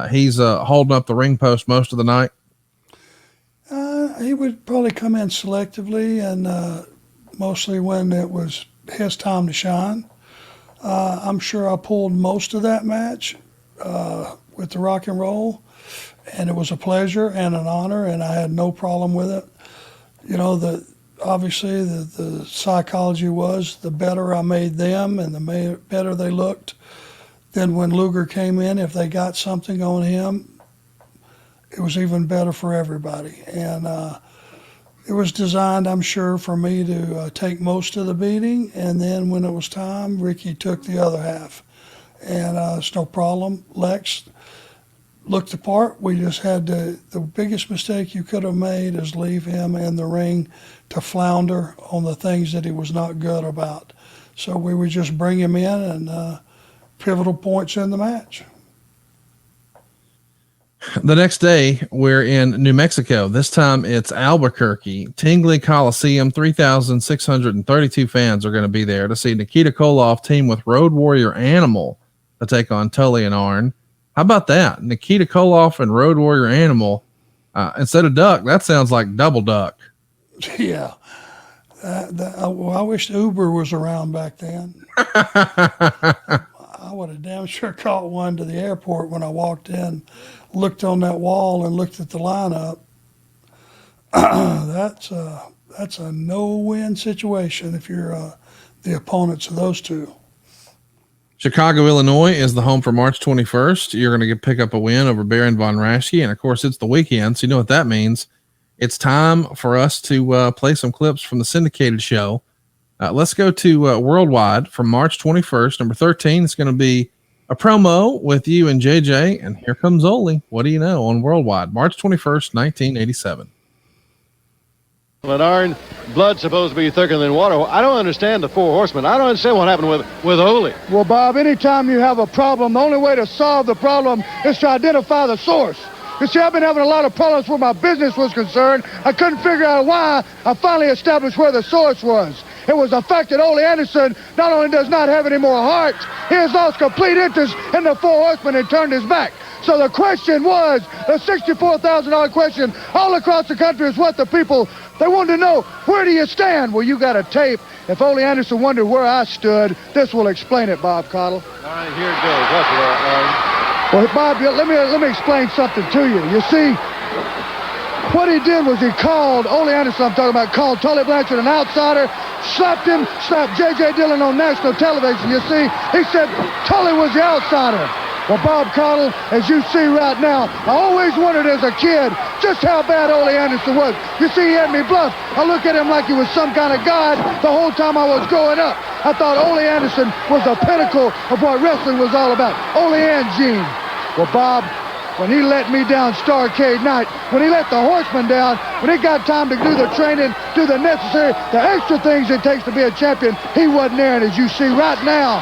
he's holding up the ring post most of the night. He would probably come in selectively, and mostly when it was his time to shine. I'm sure I pulled most of that match with the rock and roll, and it was a pleasure and an honor, and I had no problem with it. You know, obviously the psychology was the better I made them and the better they looked. Then when Luger came in, if they got something on him, it was even better for everybody. And it was designed, I'm sure, for me to take most of the beating, and then when it was time, Ricky took the other half. And it's no problem. Lex looked the part. We just had the biggest mistake you could have made is leave him in the ring to flounder on the things that he was not good about. So we would just bring him in and pivotal points in the match. The next day, we're in New Mexico. This time it's Albuquerque, Tingley Coliseum. 3,632 fans are going to be there to see Nikita Koloff team with Road Warrior Animal to take on Tully and Arn. How about that? Nikita Koloff and Road Warrior Animal. Instead of duck, that sounds like double duck. Yeah. Well, I wish Uber was around back then. I would have damn sure caught one to the airport when I walked in, looked on that wall and looked at the lineup. That's a no-win situation if you're the opponents of those two. Chicago, Illinois is the home for March 21st. You're going to pick up a win over Baron Von Raschke. And of course it's the weekend. So you know what that means. It's time for us to play some clips from the syndicated show. Let's go to Worldwide from March 21st. Number 13 is going to be a promo with you and JJ. And here comes Ole. What do you know on Worldwide? March 21st, 1987. And Arn, blood supposed to be thicker than water. I don't understand the Four Horsemen. I don't understand what happened with Ole. Well, Bob, anytime you have a problem, the only way to solve the problem is to identify the source. You see, I've been having a lot of problems where my business was concerned. I couldn't figure out why. I finally established where the source was. It was the fact that Ole Anderson not only does not have any more heart, he has lost complete interest in the Four Horsemen and turned his back. So the question was, the $64,000 question all across the country is what the people, they wanted to know, where do you stand? Well, you got a tape. If Ole Anderson wondered where I stood, this will explain it, Bob Cottle. All right, here it goes. What's it, Well, Bob, let me explain something to you. You see, what he did was he called, Ole Anderson I'm talking about, called Tully Blanchard an outsider, slapped J.J. Dillon on national television. You see, he said Tully was the outsider. Well, Bob Cottle, as you see right now, I always wondered as a kid just how bad Ole Anderson was. You see, he had me bluffed. I look at him like he was some kind of god the whole time I was growing up. I thought Ole Anderson was the pinnacle of what wrestling was all about. Ole and Gene. Well, Bob, when he let me down Starrcade night, when he let the Horsemen down, when it got time to do the training, do the necessary, the extra things it takes to be a champion, he wasn't there. And as you see right now,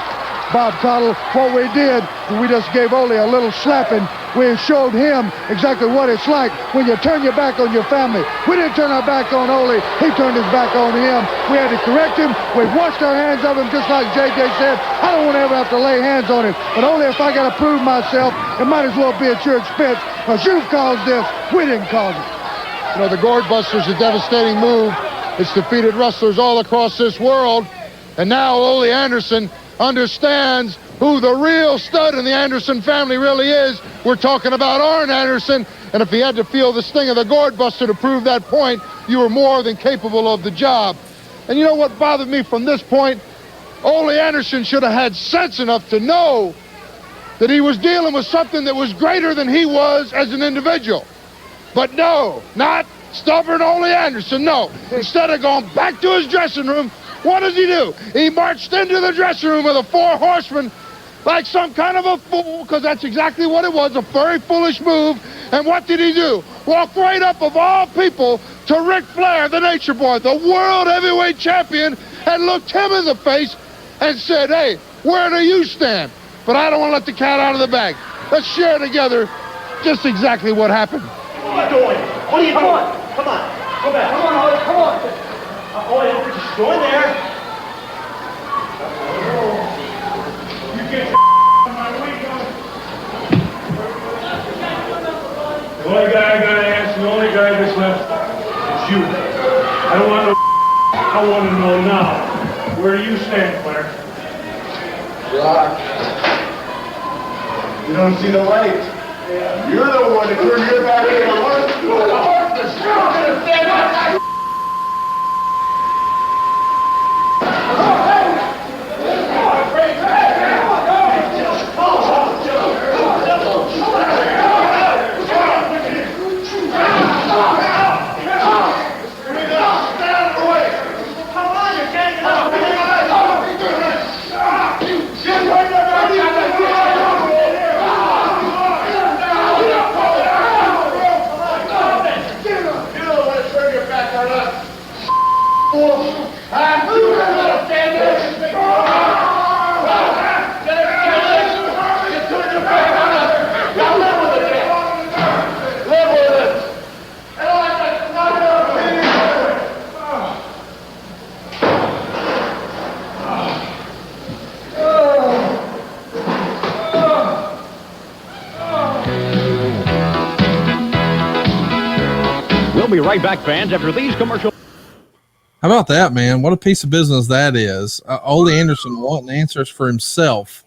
Bob Cottle, what we did, we just gave Ole a little slapping. We showed him exactly what it's like when you turn your back on your family. We didn't turn our back on Ole. He turned his back on him. We had to correct him. We washed our hands of him, just like JJ said. I don't want to ever have to lay hands on him. But Ole, if I got to prove myself, it might as well be at your expense. Because you've caused this. We didn't cause it. You know, the Gourd Buster's a devastating move. It's defeated wrestlers all across this world. And now Ole Anderson understands who the real stud in the Anderson family really is. We're talking about Arn Anderson, and if he had to feel the sting of the gourd buster to prove that point, you were more than capable of the job. And you know what bothered me from this point? Ole Anderson should have had sense enough to know that he was dealing with something that was greater than he was as an individual. But no, not stubborn Ole Anderson, no. Instead of going back to his dressing room, what does he do? He marched into the dressing room of the Four Horsemen like some kind of a fool, because that's exactly what it was, a very foolish move. And what did he do? Walk right up, of all people, to Ric Flair, the Nature Boy, the world heavyweight champion, and looked him in the face and said, hey, where do you stand? But I don't want to let the cat out of the bag. Let's share together just exactly what happened. What are you doing? What are you doing? Come on. Go back. Come on, Ole. Come on. Ole, don't just go in there. You get on my way, the only guy I gotta ask, the only guy that's left is you. I don't want no I want to know now. Where do you stand, Claire? Rock. You don't see the light. You're the one that turned your back in the We'll be right back, fans, after these commercials. How about that, man? What a piece of business that is. Ole Anderson wanting answers for himself.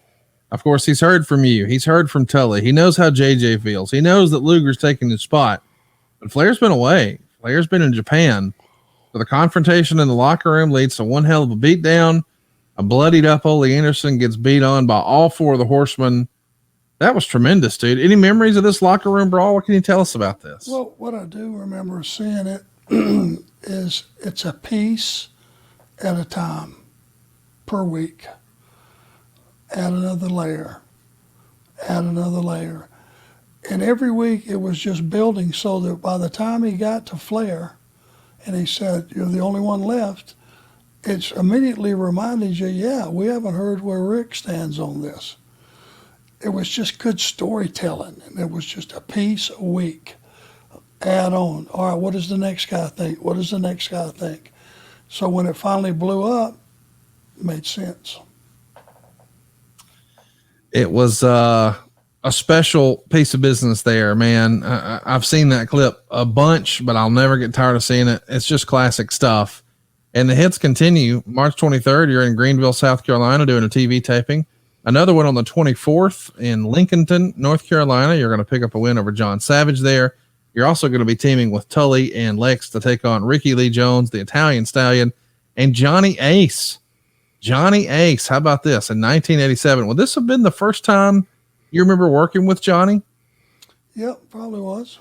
Of course, he's heard from you. He's heard from Tully. He knows how JJ feels. He knows that Luger's taking his spot. But Flair's been away. Flair's been in Japan. So the confrontation in the locker room leads to one hell of a beatdown. A bloodied up Ole Anderson gets beat on by all four of the Horsemen. That was tremendous, dude. Any memories of this locker room brawl? What can you tell us about this? Well, what I do remember seeing it is it's a piece at a time per week. Add another layer, add another layer. And every week it was just building so that by the time he got to Flair and he said, you're the only one left, it's immediately reminded you, yeah, we haven't heard where Rick stands on this. It was just good storytelling, and it was just a piece a week. Add on. All right, what does the next guy think? What does the next guy think? So when it finally blew up, it made sense. It was a special piece of business there, man. I've seen that clip a bunch, but I'll never get tired of seeing it. It's just classic stuff. And the hits continue. March 23rd, you're in Greenville, South Carolina, doing a TV taping. Another one on the 24th in Lincolnton, North Carolina. You're going to pick up a win over John Savage there. You're also going to be teaming with Tully and Lex to take on Ricky Lee Jones, the Italian Stallion, and Johnny Ace. Johnny Ace. How about this? In 1987. Would this have been the first time you remember working with Johnny? Yep, probably was.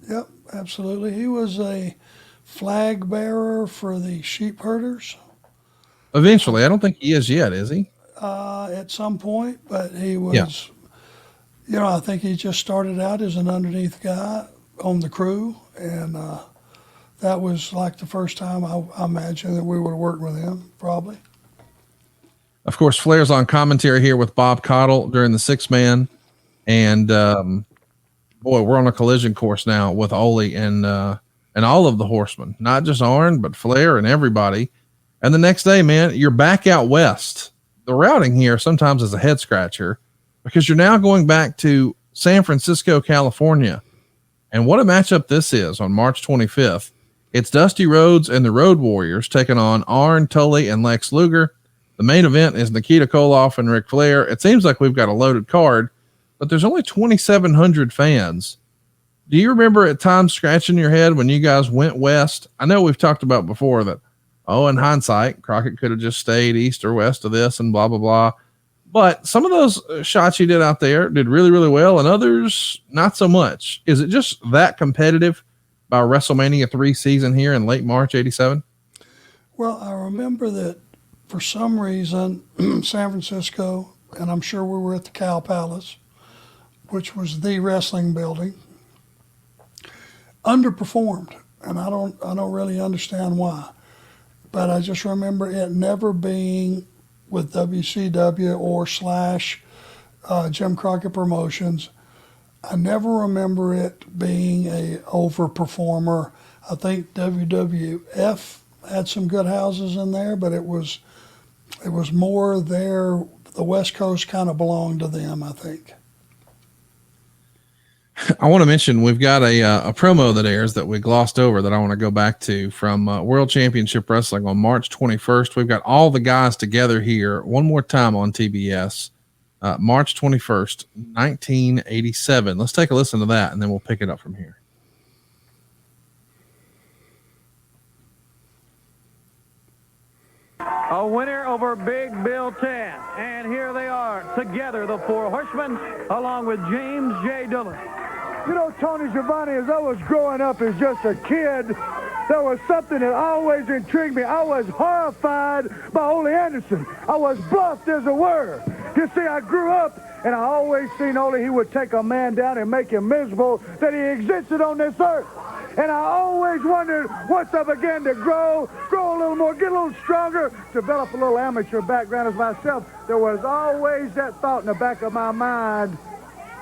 Yep, absolutely. He was a flag bearer for the sheep herders. Eventually. I don't think he is yet, is he? At some point, but he was, you know, I think he just started out as an underneath guy on the crew, and that was like the first time I imagine that we would have worked with him, probably. Of course, Flair's on commentary here with Bob Caudle during the 6-man, and boy, we're on a collision course now with Ole and all of the Horsemen, not just Arn, but Flair and everybody. And the next day, man, you're back out west. The routing here sometimes is a head scratcher because you're now going back to San Francisco, California. And what a matchup this is on March 25th. It's Dusty Rhodes and the Road Warriors taking on Arn, Tully, and Lex Luger. The main event is Nikita Koloff and Ric Flair. It seems like we've got a loaded card, but there's only 2,700 fans. Do you remember at times scratching your head when you guys went west? I know we've talked about before that, in hindsight, Crockett could have just stayed east or west of this and blah, blah, blah. But some of those shots you did out there did really, really well, and others not so much. Is it just that competitive by WrestleMania 3 season here in late March, 87? Well, I remember that for some reason, San Francisco, and I'm sure we were at the Cow Palace, which was the wrestling building, underperformed. And I don't really understand why. But I just remember it never being with WCW or / Jim Crockett Promotions. I never remember it being a overperformer. I think WWF had some good houses in there, but it was more there. The West Coast kind of belonged to them, I think. I want to mention we've got a promo that airs that we glossed over that I want to go back to from World Championship Wrestling on March 21st. We've got all the guys together here one more time on TBS, March 21st, 1987. Let's take a listen to that, and then we'll pick it up from here. A winner over Big Bill 10. And here they are together, the Four Horsemen, along with James J. Dillon. You know, Tony Schiavone, as I was growing up as just a kid, there was something that always intrigued me. I was horrified by Ole Anderson. I was bluffed as a word. You see, I grew up, and I always seen Ole, he would take a man down and make him miserable that he existed on this earth. And I always wondered, once I began to grow a little more, get a little stronger, develop a little amateur background as myself, there was always that thought in the back of my mind,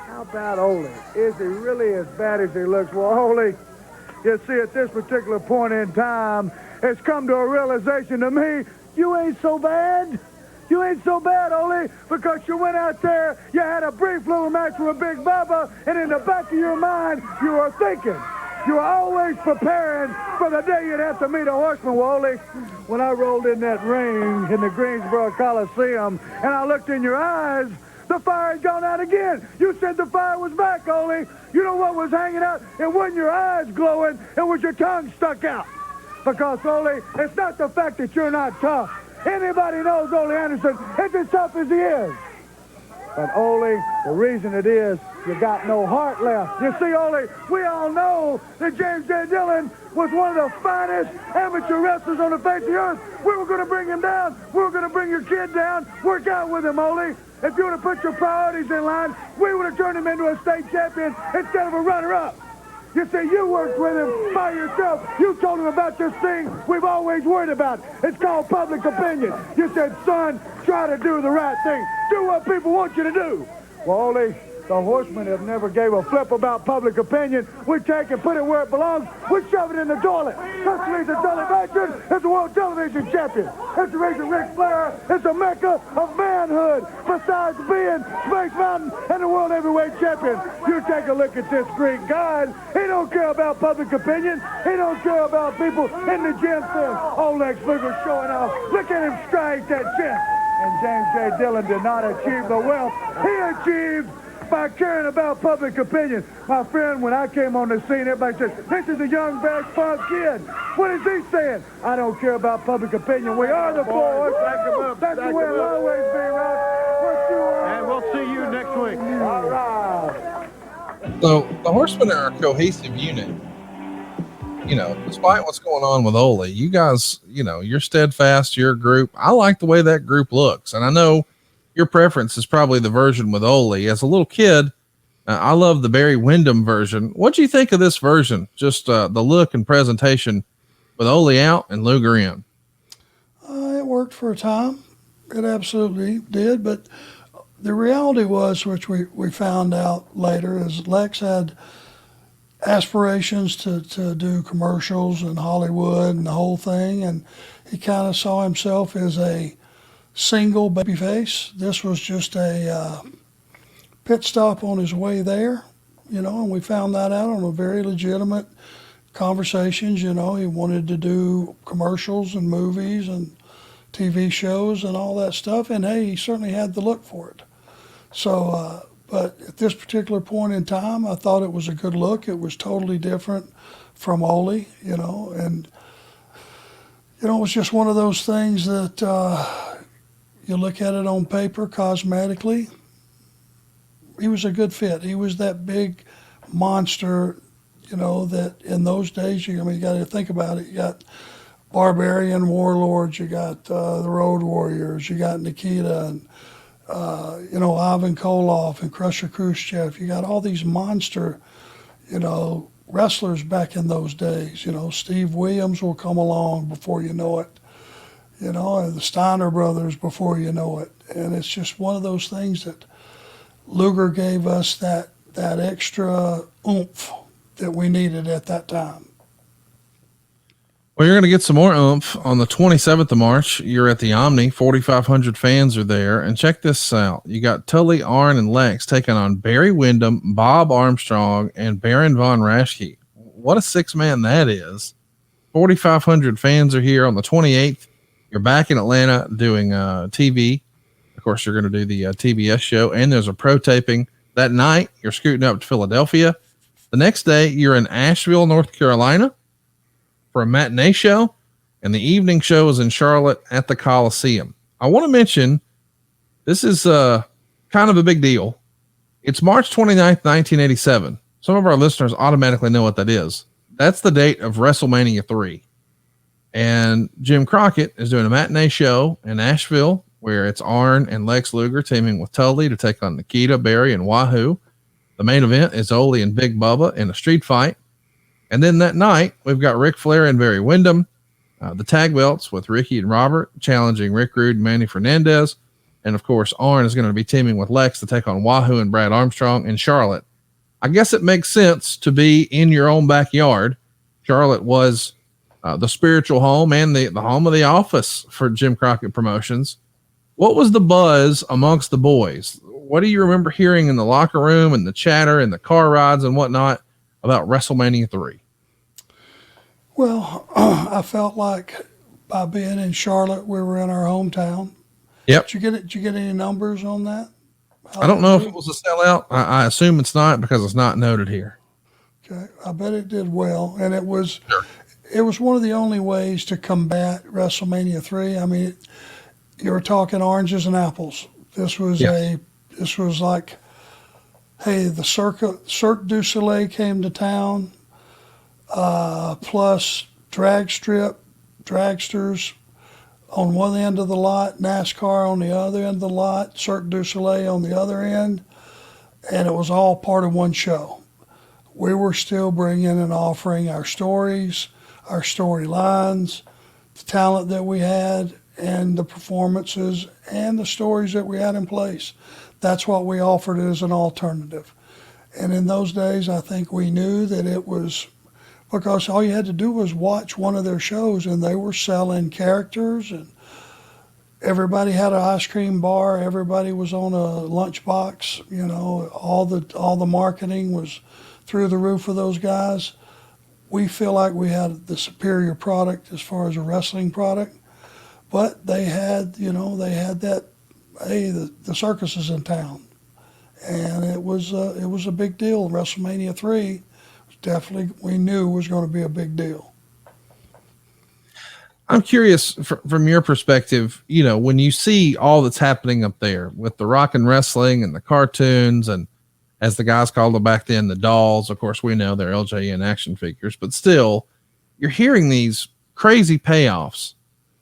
how about Ole? Is he really as bad as he looks? Well, Ole, you see, at this particular point in time, it's come to a realization to me, you ain't so bad. You ain't so bad, Ole, because you went out there, you had a brief little match with Big Bubba, and in the back of your mind, you were thinking. You were always preparing for the day you'd have to meet a horseman. Well, Ole, when I rolled in that ring in the Greensboro Coliseum, and I looked in your eyes, the fire had gone out again. You said the fire was back, Ole. You know what was hanging out? It wasn't your eyes glowing, it was your tongue stuck out. Because, Ole, it's not the fact that you're not tough. Anybody knows Ole Anderson is as tough as he is. But, Ole, the reason it is, you got no heart left. You see, Ole, we all know that James J. Dillon was one of the finest amateur wrestlers on the face of the earth. We were going to bring him down. We were going to bring your kid down. Work out with him, Ole. If you would have put your priorities in line, we would have turned him into a state champion instead of a runner-up. You see, you worked with him by yourself. You told him about this thing we've always worried about. It's called public opinion. You said, son, try to do the right thing. Do what people want you to do. Well, Ole, the Horsemen have never gave a flip about public opinion. We take and put it where it belongs. We shove it in the toilet. That's the reason Tully Blanchard is the world television champion. That's the reason Ric Flair is the mecca of manhood, besides being Space Mountain and the world heavyweight champion. You take a look at this Greek god. He don't care about public opinion. He don't care about people in the gym saying, oh, Lex Luger showing off. Look at him strike that chest. And James J. Dillon did not achieve the wealth he achieved by caring about public opinion. My friend, when I came on the scene, everybody said, this is a young, bad, fun kid. What is he saying? I don't care about public opinion. We are the Four Horsemen. That's the way it'll always be, right? And we'll see you next week. All right. So the Horsemen are a cohesive unit. You know, despite what's going on with Ole, you guys, you know, you're steadfast, your group. I like the way that group looks. And I know your preference is probably the version with Ole. As a little kid, I love the Barry Windham version. What do you think of this version? Just the look and presentation with Ole out and Luger in. It worked for a time. It absolutely did. But the reality was, which we found out later, is Lex had aspirations to do commercials in Hollywood and the whole thing. And he kind of saw himself as a single babyface. This was just a pit stop on his way there, you know, and we found that out on a very legitimate conversations. You know, he wanted to do commercials and movies and TV shows and all that stuff. And hey, he certainly had the look for it. So, but at this particular point in time, I thought it was a good look. It was totally different from Ole, and it was just one of those things that you look at it on paper, cosmetically. He was a good fit. He was that big monster, that in those days, you got to think about it. You got Barbarian Warlords, you got the Road Warriors, you got Nikita, and Ivan Koloff and Crusher Khrushchev. You got all these monster, wrestlers back in those days. Steve Williams will come along before you know it. And the Steiner brothers before you know it. And it's just one of those things that Luger gave us that extra oomph that we needed at that time. Well, you're going to get some more oomph on the 27th of March. You're at the Omni. 4,500 fans are there. And check this out. You got Tully, Arn, and Lex taking on Barry Windham, Bob Armstrong, and Baron von Raschke. What a six-man that is. 4,500 fans are here on the 28th. You're back in Atlanta doing TV. Of course, you're going to do the TBS show. And there's a pro taping that night. You're scooting up to Philadelphia. The next day, you're in Asheville, North Carolina, for a matinee show, and the evening show is in Charlotte at the Coliseum. I want to mention, this is kind of a big deal. It's March 29th, 1987. Some of our listeners automatically know what that is. That's the date of WrestleMania 3. And Jim Crockett is doing a matinee show in Asheville where it's Arn and Lex Luger teaming with Tully to take on Nikita, Barry, and Wahoo. The main event is Ole and Big Bubba in a street fight. And then that night, we've got Ric Flair and Barry Windham, the tag belts with Ricky and Robert challenging Rick Rude and Manny Fernandez. And of course, Arn is going to be teaming with Lex to take on Wahoo and Brad Armstrong in Charlotte. I guess it makes sense to be in your own backyard. Charlotte was the spiritual home and the home of the office for Jim Crockett Promotions. What was the buzz amongst the boys? What do you remember hearing in the locker room and the chatter and the car rides and whatnot about WrestleMania 3? Well, I felt like by being in Charlotte, we were in our hometown. Yep. Did you get any numbers on that? I don't know if it was a sellout. I assume it's not because it's not noted here. Okay. I bet it did well. And it was one of the only ways to combat WrestleMania 3. I mean, you were talking oranges and apples. This was like, hey, the Cirque du Soleil came to town, plus dragsters on one end of the lot, NASCAR on the other end of the lot, Cirque du Soleil on the other end, and it was all part of one show. We were still bringing and offering our stories, our storylines, the talent that we had, and the performances and the stories that we had in place. That's what we offered as an alternative. And in those days, I think we knew that it was because all you had to do was watch one of their shows and they were selling characters and everybody had an ice cream bar. Everybody was on a lunchbox. All the marketing was through the roof of those guys. We feel like we had the superior product as far as a wrestling product, but they had that, hey, the circus is in town, and it was a big deal. WrestleMania 3 was definitely, we knew was going to be a big deal. I'm curious from your perspective, when you see all that's happening up there with the rock and wrestling and the cartoons and, as the guys called them back then, the dolls. Of course, we know they're LJN action figures, but still, you're hearing these crazy payoffs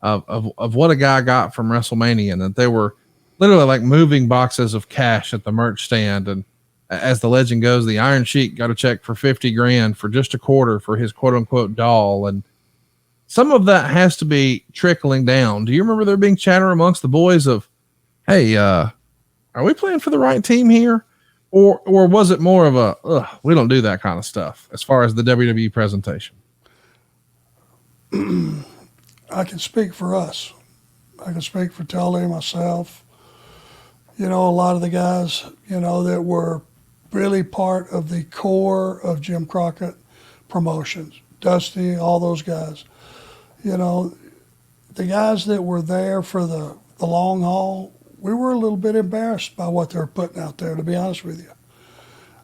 of what a guy got from WrestleMania, and that they were literally like moving boxes of cash at the merch stand. And as the legend goes, the Iron Sheik got a check for $50,000 for just a quarter for his quote unquote doll. And some of that has to be trickling down. Do you remember there being chatter amongst the boys of, hey, are we playing for the right team here? Or was it more of a, we don't do that kind of stuff as far as the WWE presentation? I can speak for us. I can speak for Tully, myself. A lot of the guys, that were really part of the core of Jim Crockett Promotions, Dusty, all those guys. the guys that were there for the long haul, we were a little bit embarrassed by what they were putting out there, to be honest with you.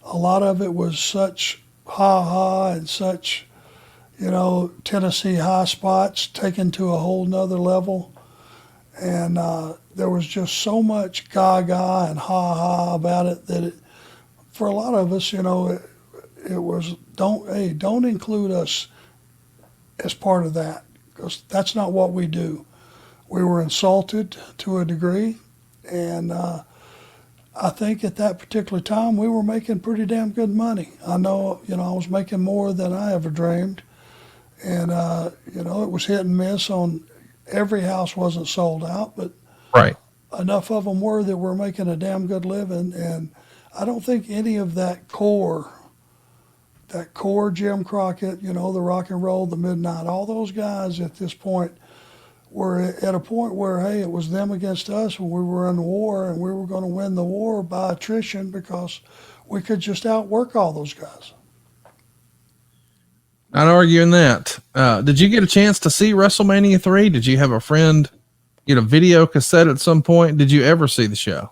A lot of it was such ha-ha and such, Tennessee high spots taken to a whole nother level. And there was just so much gaga and ha-ha about it that for a lot of us, it was, don't include us as part of that, because that's not what we do. We were insulted to a degree, and I think at that particular time we were making pretty damn good money. I know, I was making more than I ever dreamed, and it was hit and miss on every house wasn't sold out, but Right. enough of them were that we're making a damn good living. And I don't think any of that core Jim Crockett, the rock and roll, the midnight, all those guys at this point were at a point where, hey, it was them against us when we were in war, and we were going to win the war by attrition because we could just outwork all those guys. Not arguing that. Did you get a chance to see WrestleMania 3? Did you have a friend get a video cassette at some point? Did you ever see the show?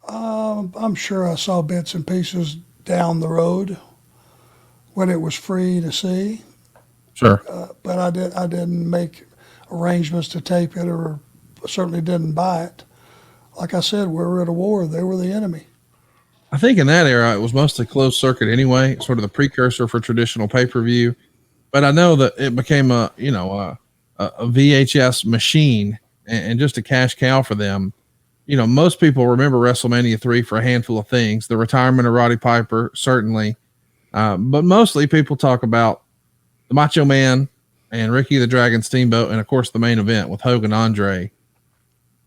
I'm sure I saw bits and pieces down the road when it was free to see. Sure. But I didn't make arrangements to tape it, or certainly didn't buy it. Like I said, we were at a war. They were the enemy. I think in that era, it was mostly closed circuit anyway, sort of the precursor for traditional pay-per-view. But I know that it became a VHS machine and just a cash cow for them. Most people remember WrestleMania 3 for a handful of things. The retirement of Roddy Piper, certainly. But mostly people talk about the Macho Man and Ricky the Dragon Steamboat, and of course the main event with Hogan Andre.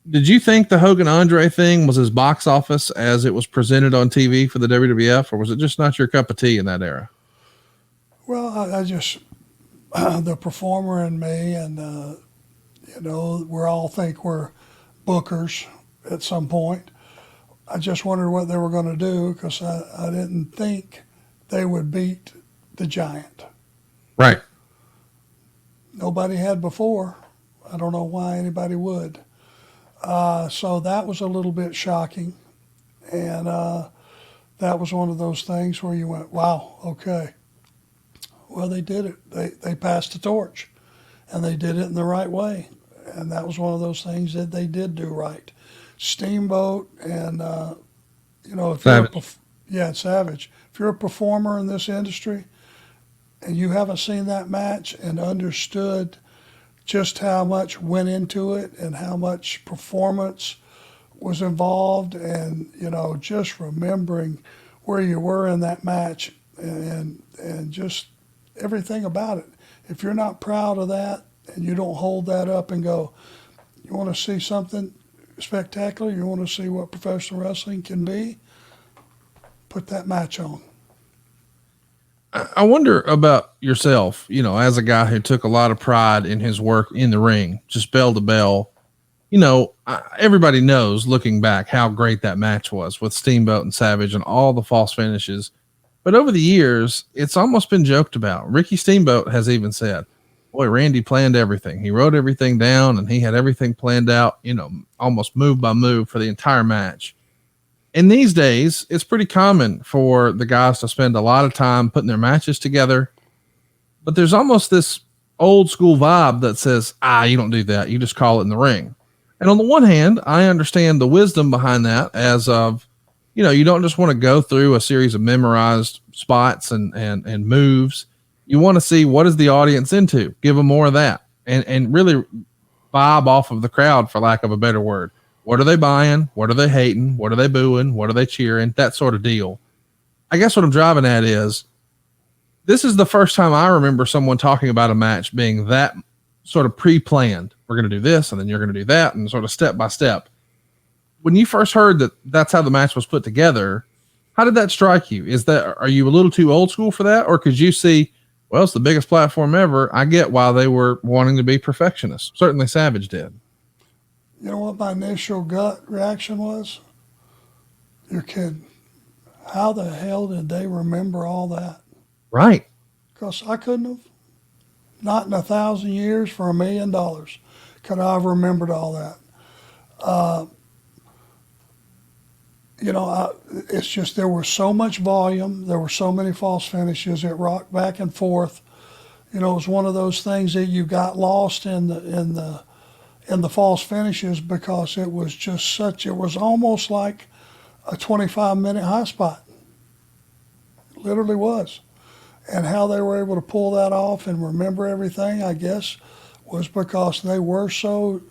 Did you think the Hogan Andre thing was as box office as it was presented on TV for the WWF, or was it just not your cup of tea in that era? Well, I just, the performer in me, and, we all think we're bookers at some point. I just wondered what they were going to do, because I didn't think they would beat the Giant. Right. Nobody had before. I don't know why anybody would. So that was a little bit shocking. And that was one of those things where you went, wow, okay. Well, they did it. They passed the torch, and they did it in the right way. And that was one of those things that they did do right. Steamboat and, if Savage. Savage. If you're a performer in this industry and you haven't seen that match and understood just how much went into it and how much performance was involved, and just remembering where you were in that match and just everything about it. If you're not proud of that and you don't hold that up and go, you want to see something spectacular, you want to see what professional wrestling can be, put that match on. I wonder about yourself, as a guy who took a lot of pride in his work in the ring, just bell to bell. Everybody knows, looking back, how great that match was with Steamboat and Savage and all the false finishes. But over the years, it's almost been joked about. Ricky Steamboat has even said, boy, Randy planned everything. He wrote everything down, and he had everything planned out, almost move by move for the entire match. And these days, it's pretty common for the guys to spend a lot of time putting their matches together. But there's almost this old school vibe that says, you don't do that. You just call it in the ring. And on the one hand, I understand the wisdom behind that, as of, you don't just want to go through a series of memorized spots and moves. You want to see, what is the audience into? Give them more of that, and really vibe off of the crowd, for lack of a better word. What are they buying? What are they hating? What are they booing? What are they cheering? That sort of deal. I guess what I'm driving at is, this is the first time I remember someone talking about a match being that sort of pre-planned. We're going to do this, and then you're going to do that, and sort of step by step. When you first heard that that's how the match was put together, how did that strike you? Are you a little too old school for that? Or could you see, well, it's the biggest platform ever. I get why they were wanting to be perfectionists. Certainly Savage did. You know what my initial gut reaction was? You're kidding. How the hell did they remember all that? Right. Because I couldn't have. Not in 1,000 years for $1 million. could I have remembered all that? You know, it's just there was so much volume. There were so many false finishes. It rocked back and forth. You know, it was one of those things that you got lost in the false finishes because it was just such. It was almost like a 25-minute high spot. It literally was. And how they were able to pull that off and remember everything, I guess, was because they were so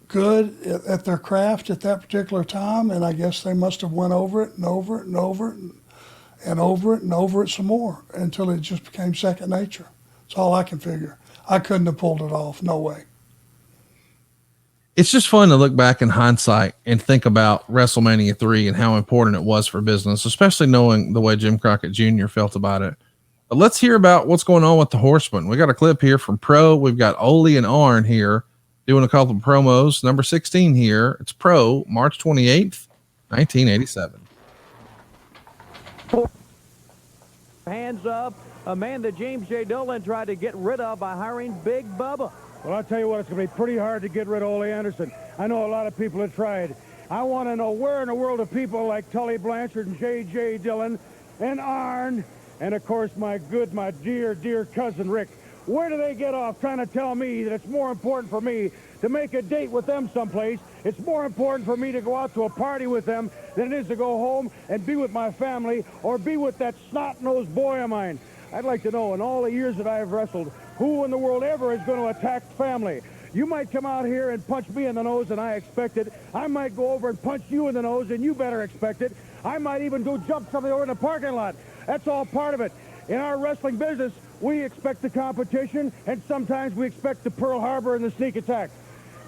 good at their craft at that particular time, and I guess they must have went over it and over it and over it and over it and over it some more until it just became second nature. That's all I can figure. I couldn't have pulled it off. No way. It's just fun to look back in hindsight and think about WrestleMania 3 and how important it was for business, especially knowing the way Jim Crockett Jr. felt about it. But let's hear about what's going on with the Horsemen. We got a clip here from Pro. We've got Ole and Arn here doing a couple of promos. Number 16 here. It's Pro, March 28th, 1987. Hands up, a man that James J. Dillon tried to get rid of by hiring Big Bubba. Well, I'll tell you what, it's going to be pretty hard to get rid of Ole Anderson. I know a lot of people have tried. I want to know where in the world of people like Tully, Blanchard, and J.J. Dillon, and Arn, and of course my dear cousin Rick, where do they get off trying to tell me that it's more important for me to make a date with them someplace? It's more important for me to go out to a party with them than it is to go home and be with my family or be with that snot-nosed boy of mine. I'd like to know, in all the years that I've wrestled, who in the world ever is going to attack family? You might come out here and punch me in the nose, and I expect it. I might go over and punch you in the nose, and you better expect it. I might even go jump somebody over in the parking lot. That's all part of it. In our wrestling business, we expect the competition, and sometimes we expect the Pearl Harbor and the sneak attack.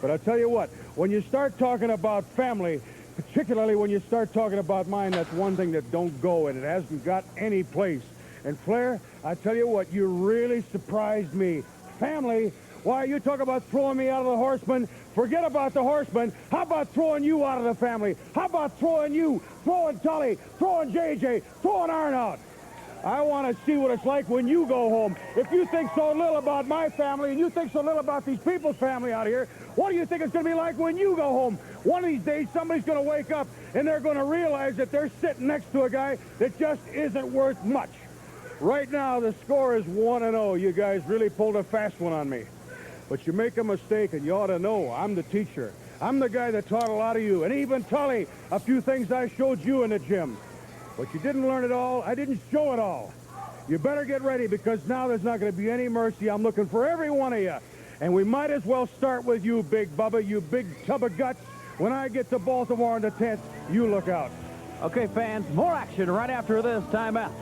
But I'll tell you what, when you start talking about family, particularly when you start talking about mine, that's one thing that don't go, and it hasn't got any place. And Flair, I tell you what, you really surprised me. Family? Why, you talk about throwing me out of the Horsemen. Forget about the Horsemen. How about throwing you out of the family? How about throwing you, throwing Tully, throwing JJ, throwing Arn out? I want to see what it's like when you go home. If you think so little about my family and you think so little about these people's family out here, what do you think it's going to be like when you go home? One of these days, somebody's going to wake up and they're going to realize that they're sitting next to a guy that just isn't worth much. Right now, the score is 1-0. You guys really pulled a fast one on me. But you make a mistake, and you ought to know I'm the teacher. I'm the guy that taught a lot of you, and even Tully, a few things I showed you in the gym. But you didn't learn it all. I didn't show it all. You better get ready, because now there's not going to be any mercy. I'm looking for every one of you. And we might as well start with you, Big Bubba, you big tub of guts. When I get to Baltimore in the 10th, you look out. Okay, fans, more action right after this timeout.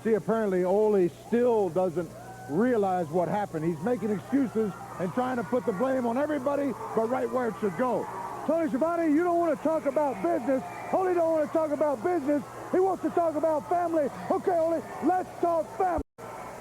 See, apparently Ole still doesn't realize what happened. He's making excuses and trying to put the blame on everybody, but right where it should go. Tony Schiavone, you don't want to talk about business. Ole don't want to talk about business. He wants to talk about family. Okay, Ole, let's talk family.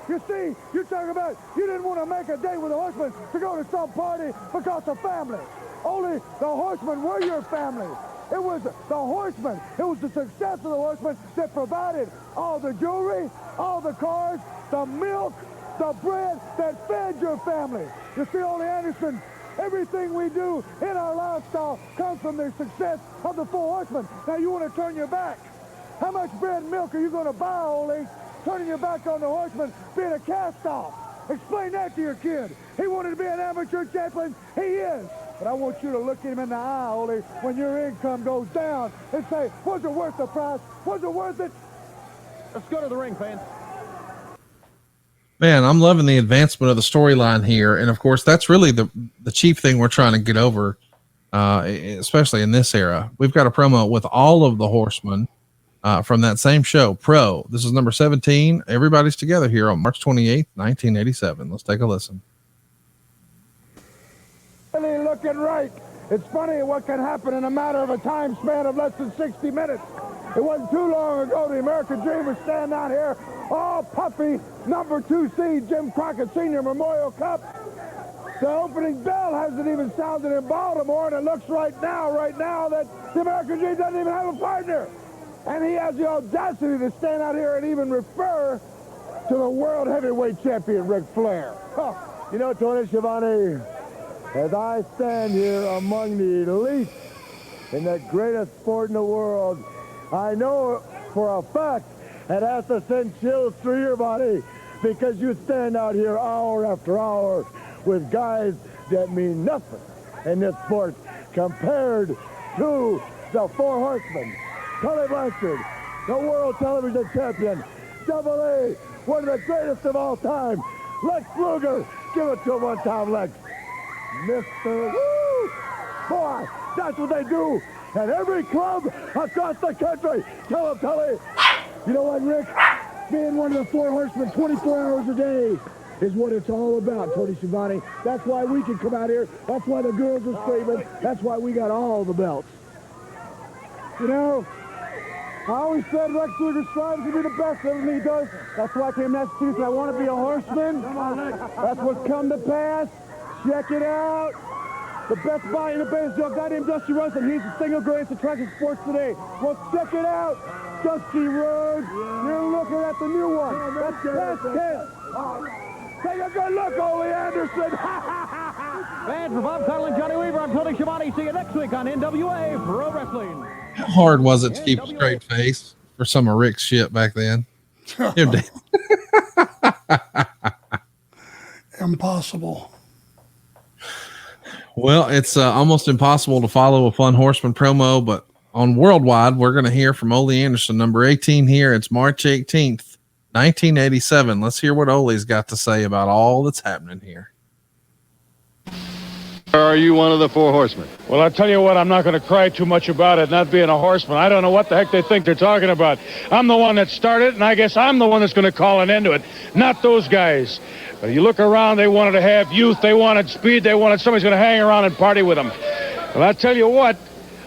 You see, you talk about you didn't want to make a date with the Horsemen to go to some party because of family. Ole, the Horsemen were your family. It was the Horsemen. It was the success of the Horsemen that provided all the jewelry, all the cars, the milk, the bread that fed your family. You see, Ole Anderson, everything we do in our lifestyle comes from the success of the four Horsemen. Now you want to turn your back. How much bread and milk are you going to buy, Ole, turning your back on the Horsemen, being a cast-off? Explain that to your kid. He wanted to be an amateur champion. He is. But I want you to look him in the eye, Ole, when your income goes down and say, was it worth the price? Was it worth it? Let's go to the ring, fans. Man, I'm loving the advancement of the storyline here. And of course, that's really the chief thing we're trying to get over, especially in this era. We've got a promo with all of the Horsemen from that same show, Pro. This is number 17. Everybody's together here on March 28th, 1987. Let's take a listen. Really looking right. It's funny what can happen in a matter of a time span of less than 60 minutes. It wasn't too long ago the American Dream was standing out here, all puffy, number 2 seed, Jim Crockett Sr. Memorial Cup. The opening bell hasn't even sounded in Baltimore, and it looks right now that the American Dream doesn't even have a partner. And he has the audacity to stand out here and even refer to the world heavyweight champion, Ric Flair. Huh. You know, Tony Schiavone, as I stand here among the elite in the greatest sport in the world, I know for a fact it has to send chills through your body, because you stand out here hour after hour with guys that mean nothing in this sport compared to the Four Horsemen. Tully Blanchard, the world television champion. Double A, one of the greatest of all time. Lex Luger, give it to him one time, Lex. Mr. Woo! Boy, that's what they do at every club across the country. Tell him, Tully. You know what, Rick? Being one of the Four Horsemen 24 hours a day is what it's all about, Tony Schiavone. That's why we can come out here. That's why the girls are screaming. That's why we got all the belts. You know, I always said Lex Luger strives to be the best at everything he does. That's why I came to Massachusetts. I want to be a horseman. That's what's come to pass. Check it out. The best body in the band is a guy named Dusty Rhodes, and he's the single greatest attraction in sports today. Well, check it out. Dusty Rhodes. You're looking at the new one. That's past tense. Take a good look, Ole Anderson. And for Bob Connell and Johnny Weaver, I'm Tony Schiavone. See you next week on NWA Pro Wrestling. How hard was it to keep a straight face for some of Rick's shit back then? Impossible. Well, it's almost impossible to follow a Fun Horseman promo, but on Worldwide, we're going to hear from Ole Anderson, number 18 here. It's March 18th, 1987. Let's hear what Ole's got to say about all that's happening here. Are you one of the Four Horsemen? Well, I'll tell you what, I'm not going to cry too much about it not being a horseman. I don't know what the heck they think they're talking about. I'm the one that started, and I guess I'm the one that's going to call an end to it, not those guys. But you look around, they wanted to have youth, they wanted speed, they wanted somebody's going to hang around and party with them. Well, I'll tell you what,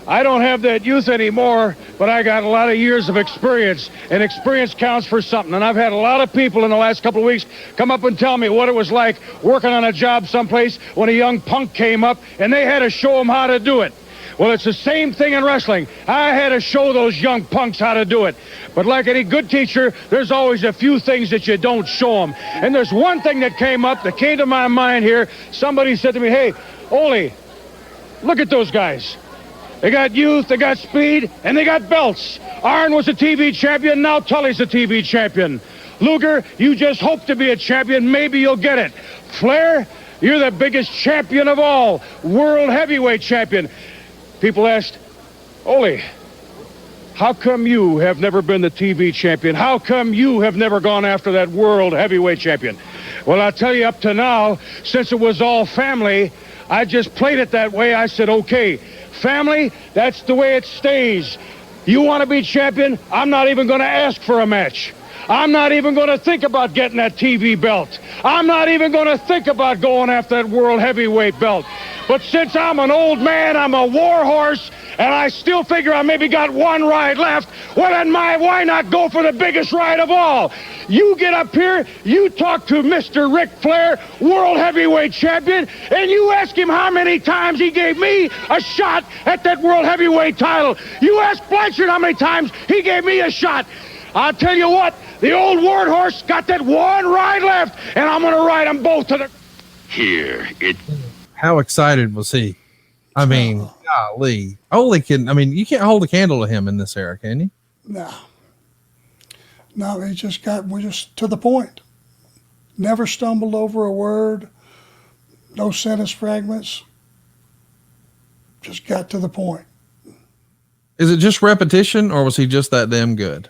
I don't have that youth anymore, but I got a lot of years of experience, and experience counts for something. And I've had a lot of people in the last couple of weeks come up and tell me what it was like working on a job someplace when a young punk came up, and they had to show them how to do it. Well, it's the same thing in wrestling. I had to show those young punks how to do it. But like any good teacher, there's always a few things that you don't show them. And there's one thing that came to my mind here. Somebody said to me, hey, Ole, look at those guys. They got youth, they got speed, and they got belts. Arn was a TV champion, now Tully's a TV champion. Luger, you just hope to be a champion, maybe you'll get it. Flair, you're the biggest champion of all, world heavyweight champion. People asked, Ole, how come you have never been the TV champion? How come you have never gone after that world heavyweight champion? Well, I'll tell you, up to now, since it was all family, I just played it that way. I said, okay, family, that's the way it stays. You want to be champion? I'm not even going to ask for a match. I'm not even going to think about getting that TV belt. I'm not even going to think about going after that world heavyweight belt. But since I'm an old man, I'm a war horse, and I still figure I maybe got one ride left, well then why not go for the biggest ride of all? You get up here, you talk to Mr. Ric Flair, world heavyweight champion, and you ask him how many times he gave me a shot at that world heavyweight title. You ask Blanchard how many times he gave me a shot. I'll tell you what, the old war horse got that one ride left, and I'm going to ride them both to the... Here, How excited was he? I mean, golly. Ole can, I mean, you can't hold a candle to him in this era, can you? No. No, we're just to the point. Never stumbled over a word. No sentence fragments. Just got to the point. Is it just repetition, or was he just that damn good?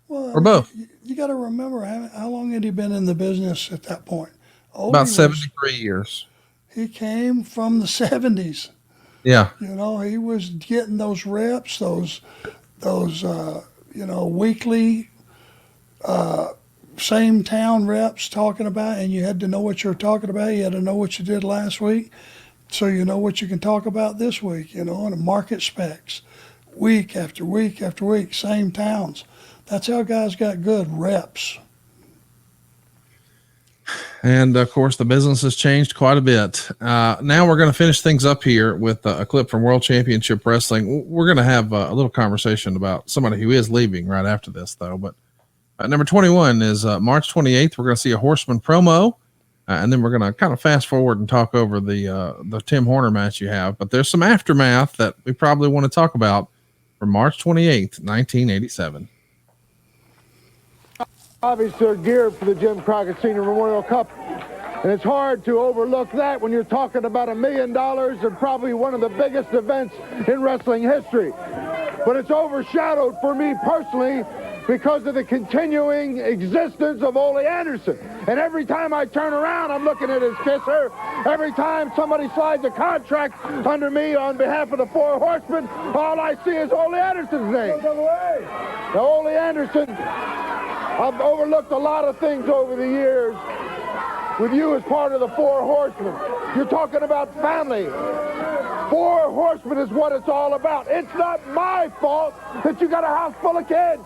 Well, or both? You got to remember, how long had he been in the business at that point? About 73 years. He came from the 70s. Yeah. You know, he was getting those reps, those weekly same town reps talking about, and you had to know what you were talking about. You had to know what you did last week, so you know what you can talk about this week, and the market specs. Week after week after week, same towns. That's how guys got good reps. And of course, the business has changed quite a bit. Now we're going to finish things up here with a clip from World Championship Wrestling. We're going to have a little conversation about somebody who is leaving right after this, though. But number 21 is March 28th. We're going to see a Horseman promo, and then we're going to kind of fast forward and talk over the Tim Horner match you have. But there's some aftermath that we probably want to talk about from March 28th, 1987. Obviously, they're geared for the Jim Crockett Senior Memorial Cup, and it's hard to overlook that when you're talking about $1 million and probably one of the biggest events in wrestling history. But it's overshadowed for me personally because of the continuing existence of Ole Anderson. And every time I turn around, I'm looking at his kisser. Every time somebody slides a contract under me on behalf of the Four Horsemen, all I see is Ole Anderson's name. Now, Ole Anderson, I've overlooked a lot of things over the years with you as part of the Four Horsemen. You're talking about family. Four Horsemen is what it's all about. It's not my fault that you got a house full of kids.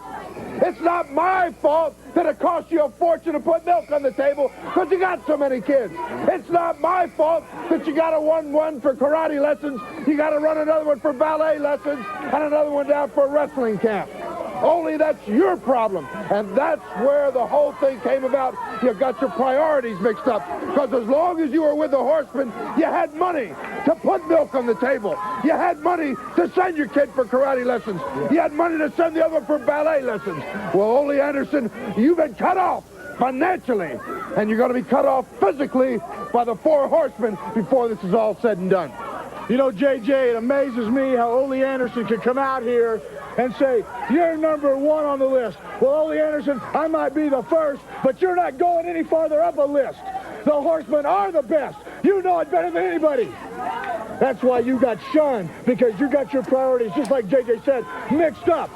It's not my fault that it costs you a fortune to put milk on the table because you got so many kids. It's not my fault that you got to run one for karate lessons, you got to run another one for ballet lessons, and another one down for wrestling camp. Only that's your problem. And that's where the whole thing came about. You got your priorities mixed up. Because as long as you were with the Horsemen, you had money to put milk on the table. You had money to send your kid for karate lessons. You had money to send the other for ballet lessons. Well, Ole Anderson, you've been cut off financially. And you're going to be cut off physically by the Four Horsemen before this is all said and done. You know, JJ, it amazes me how Ole Anderson can come out here and say, you're number one on the list. Well, Ole Anderson, I might be the first, but you're not going any farther up a list. The Horsemen are the best. You know it better than anybody. That's why you got shunned, because you got your priorities, just like JJ said, mixed up.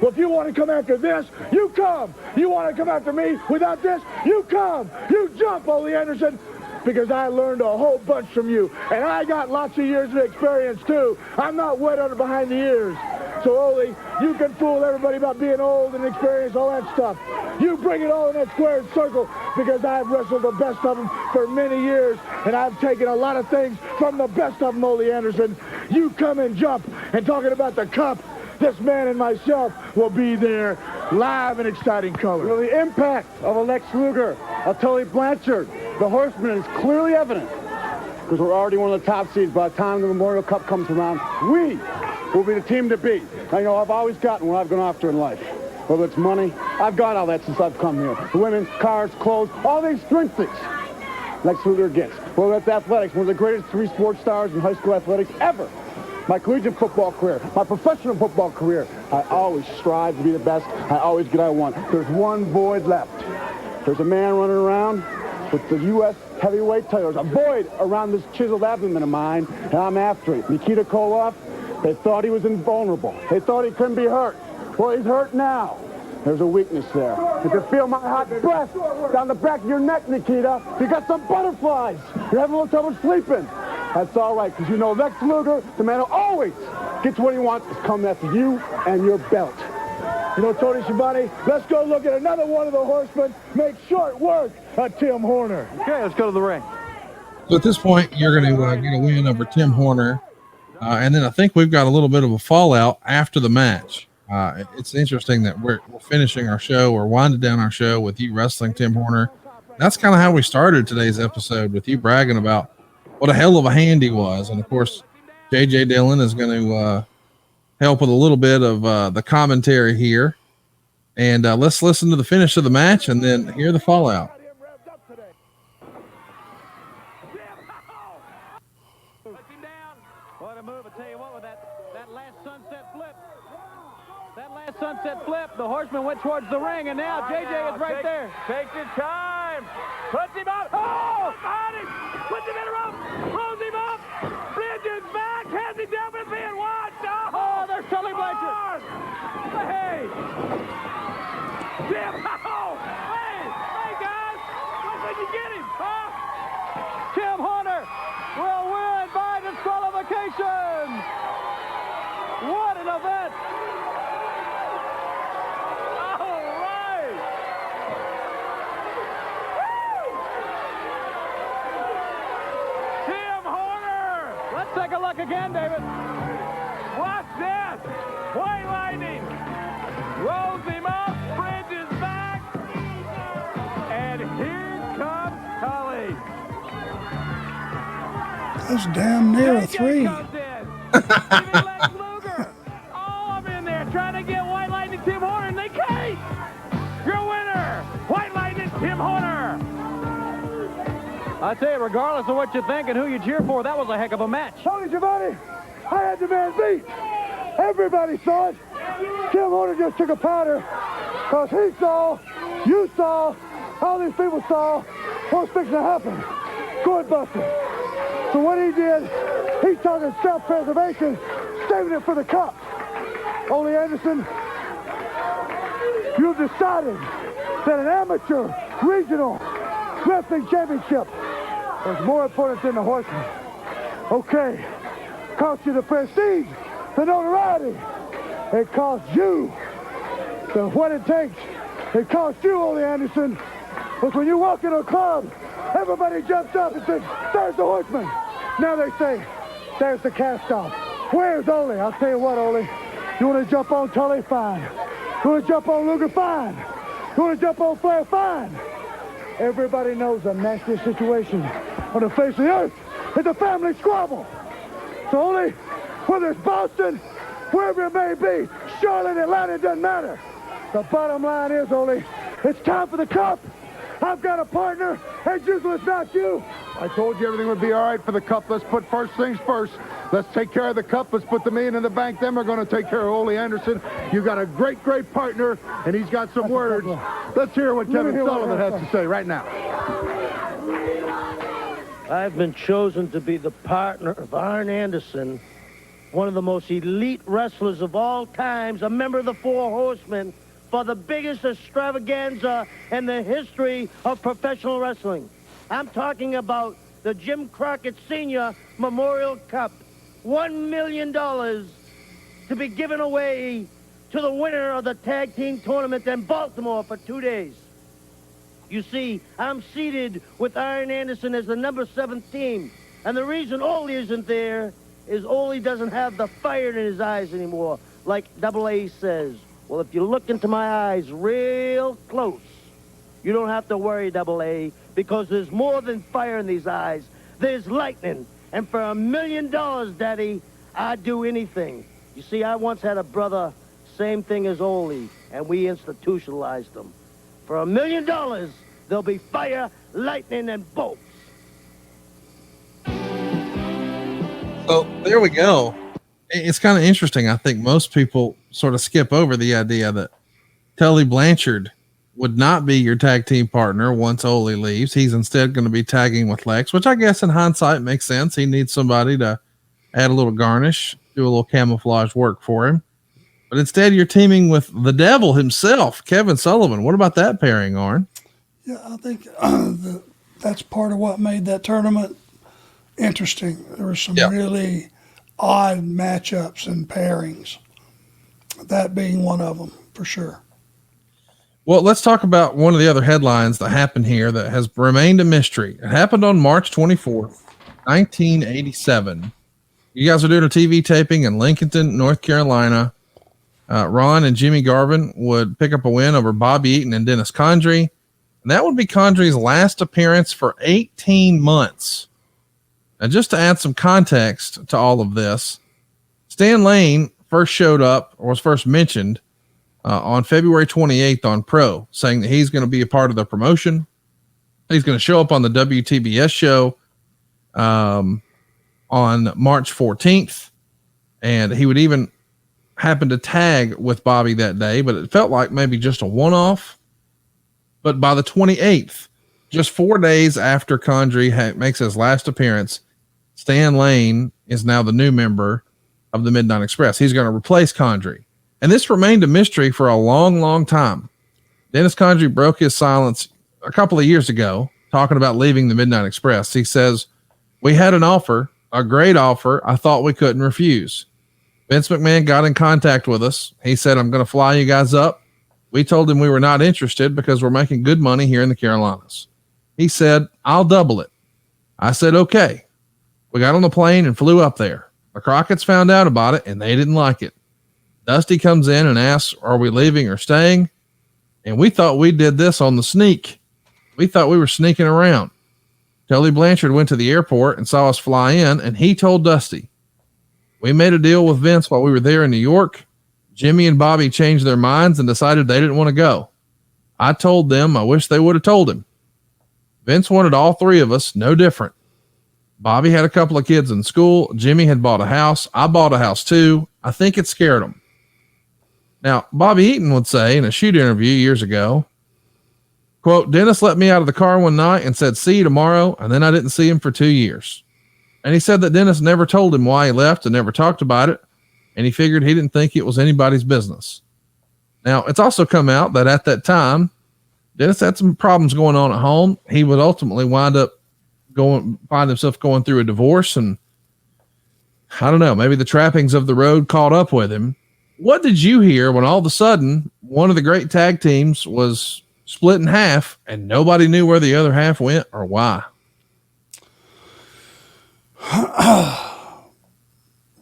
Well, if you want to come after this, you come. You want to come after me without this, you come. You jump, Ole Anderson. Because I learned a whole bunch from you. And I got lots of years of experience, too. I'm not wet under behind the ears. So, Ole, you can fool everybody about being old and experienced, all that stuff. You bring it all in that square circle, because I've wrestled the best of them for many years, and I've taken a lot of things from the best of them, Ole Anderson. You come and jump, and talking about the cup, this man and myself will be there live in exciting color. You know, the impact of a Lex Luger, a Tully Blanchard, the Horsemen is clearly evident, because we're already one of the top seeds. By the time the Memorial Cup comes around, we will be the team to beat. I know I've always gotten what I've gone after in life. Whether it's money, I've got all that since I've come here. The women, cars, clothes, all these strength things Lex Luger gets. Whether it's athletics, one of the greatest 3 sports stars in high school athletics ever. My collegiate football career, my professional football career, I always strive to be the best. I always get what I want. There's one void left. There's a man running around with the U.S. heavyweight title. There's a void around this chiseled abdomen of mine, and I'm after it. Nikita Koloff, they thought he was invulnerable. They thought he couldn't be hurt. Well, he's hurt now. There's a weakness there. You can feel my hot breath down the back of your neck, Nikita. You got some butterflies. You're having a little trouble sleeping. That's all right, because you know Lex Luger, the man who always gets what he wants, is coming after you and your belt. You know, Tony Schiavone, let's go look at another one of the Horsemen make short work of Tim Horner. Okay, let's go to the ring. So at this point, you're going to get a win over Tim Horner. And then I think we've got a little bit of a fallout after the match. It's interesting that we're finishing our show or winding down our show with you wrestling Tim Horner. That's kind of how we started today's episode, with you bragging about what a hell of a hand he was. And of course, JJ Dillon is going to help with a little bit of the commentary here. And let's listen to the finish of the match and then hear the fallout. Sunset flip. The Horseman went towards the ring, and now JJ is right there. Take your time. Puts him up. Oh, got him. Puts him in a rope. Throws him up. Bridges back. Has him down, but being watched. Oh, there's Tully Blanchard. Hey. Jim. Oh. Hey, guys. When you get him, huh? Tim Horner will win by disqualification. What an event. Look again, David. Watch this. White Lightning rolls him up, bridges back, and here comes Tully. That's damn near a 3. Comes in. Even Lex Luger. All of them in there trying to get White Lightning Tim Horner, and they can't. Your winner, White Lightning Tim Horner. I tell you, regardless of what you think and who you cheer for, that was a heck of a match. Tony Giovanni, I had the man beat. Everybody saw it. Tim Horner just took a powder because he saw, you saw, all these people saw what's fixing to happen. Good Buster. So what he did, he's talking self-preservation, saving it for the cup. Ole Anderson, you've decided that an amateur regional wrestling championship was more important than the Horsemen. Okay, cost you the prestige, the notoriety. It cost you the what it takes. It cost you, Ole Anderson. Because when you walk into a club, everybody jumps up and says, there's the Horseman. Now they say, there's the cast-off. Where's Ole? I'll tell you what, Ole. You want to jump on Tully? Fine. You want to jump on Luger? Fine. You want to jump on Flair? Fine. Everybody knows the nastiest situation on the face of the earth is a family squabble. So Ole, whether it's Boston, wherever it may be, Charlotte, Atlanta, it doesn't matter. The bottom line is, Ole, it's time for the cup. I've got a partner. As usual, it's not you. I told you everything would be all right for the cup. Let's put first things first. Let's take care of the cup. Let's put the $1 million in the bank. Then we're going to take care of Ole Anderson. You got a great, great partner, and he's got some words. Let's hear what Kevin Sullivan has to say right now. I've been chosen to be the partner of Arn Anderson, one of the most elite wrestlers of all times, a member of the Four Horsemen, for the biggest extravaganza in the history of professional wrestling. I'm talking about the Jim Crockett Sr. Memorial Cup. $1 million to be given away to the winner of the tag team tournament in Baltimore for 2 days. You see, I'm seated with Arn Anderson as the number 7 team. And the reason Ole isn't there is Ole doesn't have the fire in his eyes anymore, like Double A says. Well, if you look into my eyes real close, you don't have to worry, Double A, because there's more than fire in these eyes. There's lightning. And for $1 million, Daddy, I'd do anything. You see, I once had a brother, same thing as Ole, and we institutionalized him. For $1 million, there'll be fire, lightning, and bolts. So there we go. It's kind of interesting. I think most people sort of skip over the idea that Tully Blanchard would not be your tag team partner once Ole leaves. He's instead going to be tagging with Lex, which I guess in hindsight makes sense. He needs somebody to add a little garnish, do a little camouflage work for him. But instead you're teaming with the devil himself, Kevin Sullivan. What about that pairing, Arn? Yeah, I think that's part of what made that tournament interesting. There were some really odd matchups and pairings, that being one of them for sure. Well, let's talk about one of the other headlines that happened here that has remained a mystery. It happened on March 24th, 1987. You guys are doing a TV taping in Lincolnton, North Carolina. Ron and Jimmy Garvin would pick up a win over Bobby Eaton and Dennis Condrey. And that would be Condrey's last appearance for 18 months. Now, just to add some context to all of this, Stan Lane first showed up, or was first mentioned, on February 28th on Pro, saying that he's going to be a part of the promotion. He's going to show up on the WTBS show on March 14th, and he would even happen to tag with Bobby that day, but it felt like maybe just a one-off. But by the 28th, just 4 days after Condry makes his last appearance, Stan Lane is now the new member of the Midnight Express. He's going to replace Condry. And this remained a mystery for a long, long time. Dennis Condrey broke his silence a couple of years ago, talking about leaving the Midnight Express. He says, "We had an offer, a great offer. I thought we couldn't refuse. Vince McMahon got in contact with us. He said, I'm going to fly you guys up. We told him we were not interested because we're making good money here in the Carolinas. He said, I'll double it. I said, okay. We got on the plane and flew up there. The Crockett's found out about it and they didn't like it. Dusty comes in and asks, are we leaving or staying? And we thought we did this on the sneak. We thought we were sneaking around. Tully Blanchard went to the airport and saw us fly in, and he told Dusty, we made a deal with Vince while we were there in New York. Jimmy and Bobby changed their minds and decided they didn't want to go. I told them I wish they would have told him. Vince wanted all three of us, no different. Bobby had a couple of kids in school. Jimmy had bought a house. I bought a house too. I think it scared him. Now, Bobby Eaton would say in a shoot interview years ago, quote, Dennis let me out of the car one night and said, see you tomorrow. And then I didn't see him for 2 years. And he said that Dennis never told him why he left and never talked about it. And he figured he didn't think it was anybody's business. Now, it's also come out that at that time, Dennis had some problems going on at home. He would ultimately find himself going through a divorce. And I don't know, maybe the trappings of the road caught up with him. What did you hear when all of a sudden one of the great tag teams was split in half and nobody knew where the other half went or why?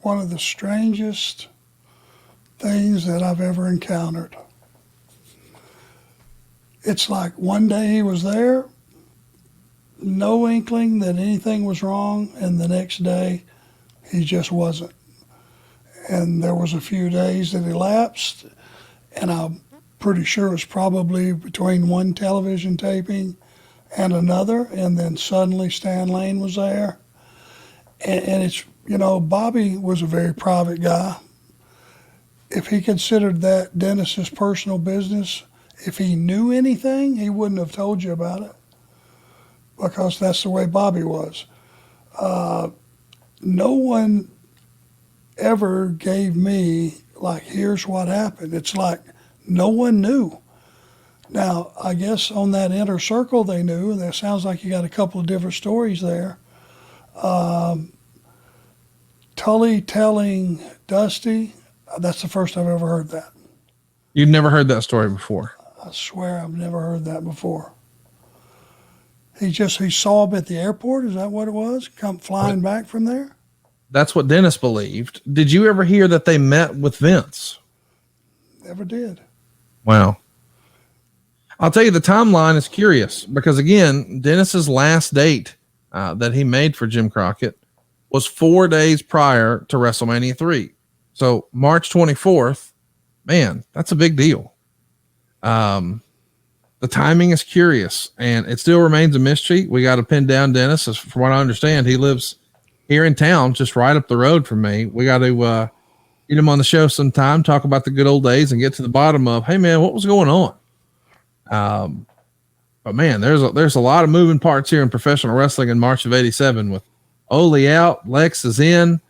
One of the strangest things that I've ever encountered. It's like one day he was there, no inkling that anything was wrong, and the next day he just wasn't. And there was a few days that elapsed, and I'm pretty sure it was probably between one television taping and another, and then suddenly Stan Lane was there. And it's, you know, Bobby was a very private guy. If he considered that Dennis's personal business, if he knew anything, he wouldn't have told you about it, because that's the way Bobby was. No one ever gave me, like, here's what happened. It's like no one knew. Now, I guess on that inner circle they knew, and that sounds like you got a couple of different stories there. Tully telling Dusty, that's the first I've ever heard that. You'd never heard that story before? I swear I've never heard that before. He saw him at the airport. Is that what it was? Come flying back from there? That's what Dennis believed. Did you ever hear that they met with Vince? Never did. Wow. I'll tell you, the timeline is curious because, again, Dennis's last date that he made for Jim Crockett was 4 days prior to WrestleMania 3. So March 24th, man, that's a big deal. The timing is curious, and it still remains a mystery. We got to pin down Dennis. As from what I understand, he lives here in town, just right up the road from me. We got to get him on the show sometime, talk about the good old days, and get to the bottom of, hey man, what was going on? But man, there's a lot of moving parts here in professional wrestling in March of '87 with Ole out, Lex is in,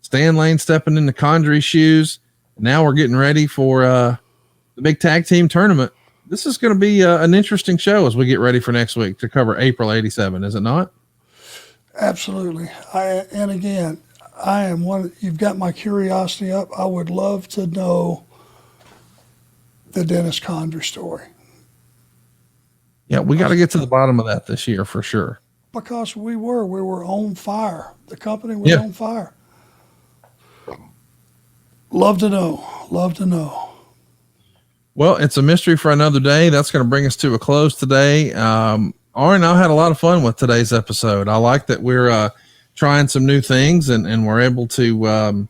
Stan Lane stepping into Condry's shoes. Now we're getting ready for the big tag team tournament. This is going to be an interesting show as we get ready for next week to cover April '87, is it not? Absolutely. And again, I am you've got my curiosity up. I would love to know the Dennis Condrey story. Yeah, we got to get to the bottom of that this year for sure. Because we were on fire. The company was on fire. Love to know. Well, it's a mystery for another day. That's going to bring us to a close today. Arn, I had a lot of fun with today's episode. I like that we're trying some new things and we're able to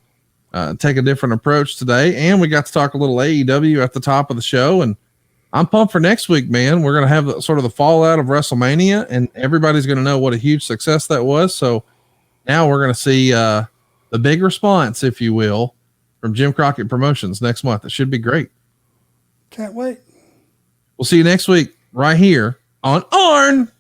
take a different approach today. And we got to talk a little AEW at the top of the show. And I'm pumped for next week, man. We're going to have sort of the fallout of WrestleMania, and everybody's going to know what a huge success that was. So now we're going to see the big response, if you will, from Jim Crockett Promotions next month. It should be great. Can't wait. We'll see you next week right here on Arn.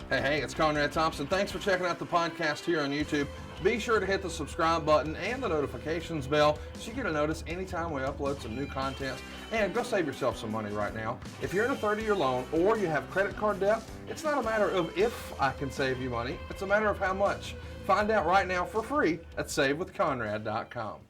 Hey, it's Conrad Thompson. Thanks for checking out the podcast here on YouTube. Be sure to hit the subscribe button and the notifications bell so you get a notice anytime we upload some new content. And go save yourself some money right now. If you're in a 30-year loan or you have credit card debt, it's not a matter of if I can save you money. It's a matter of how much. Find out right now for free at SaveWithConrad.com.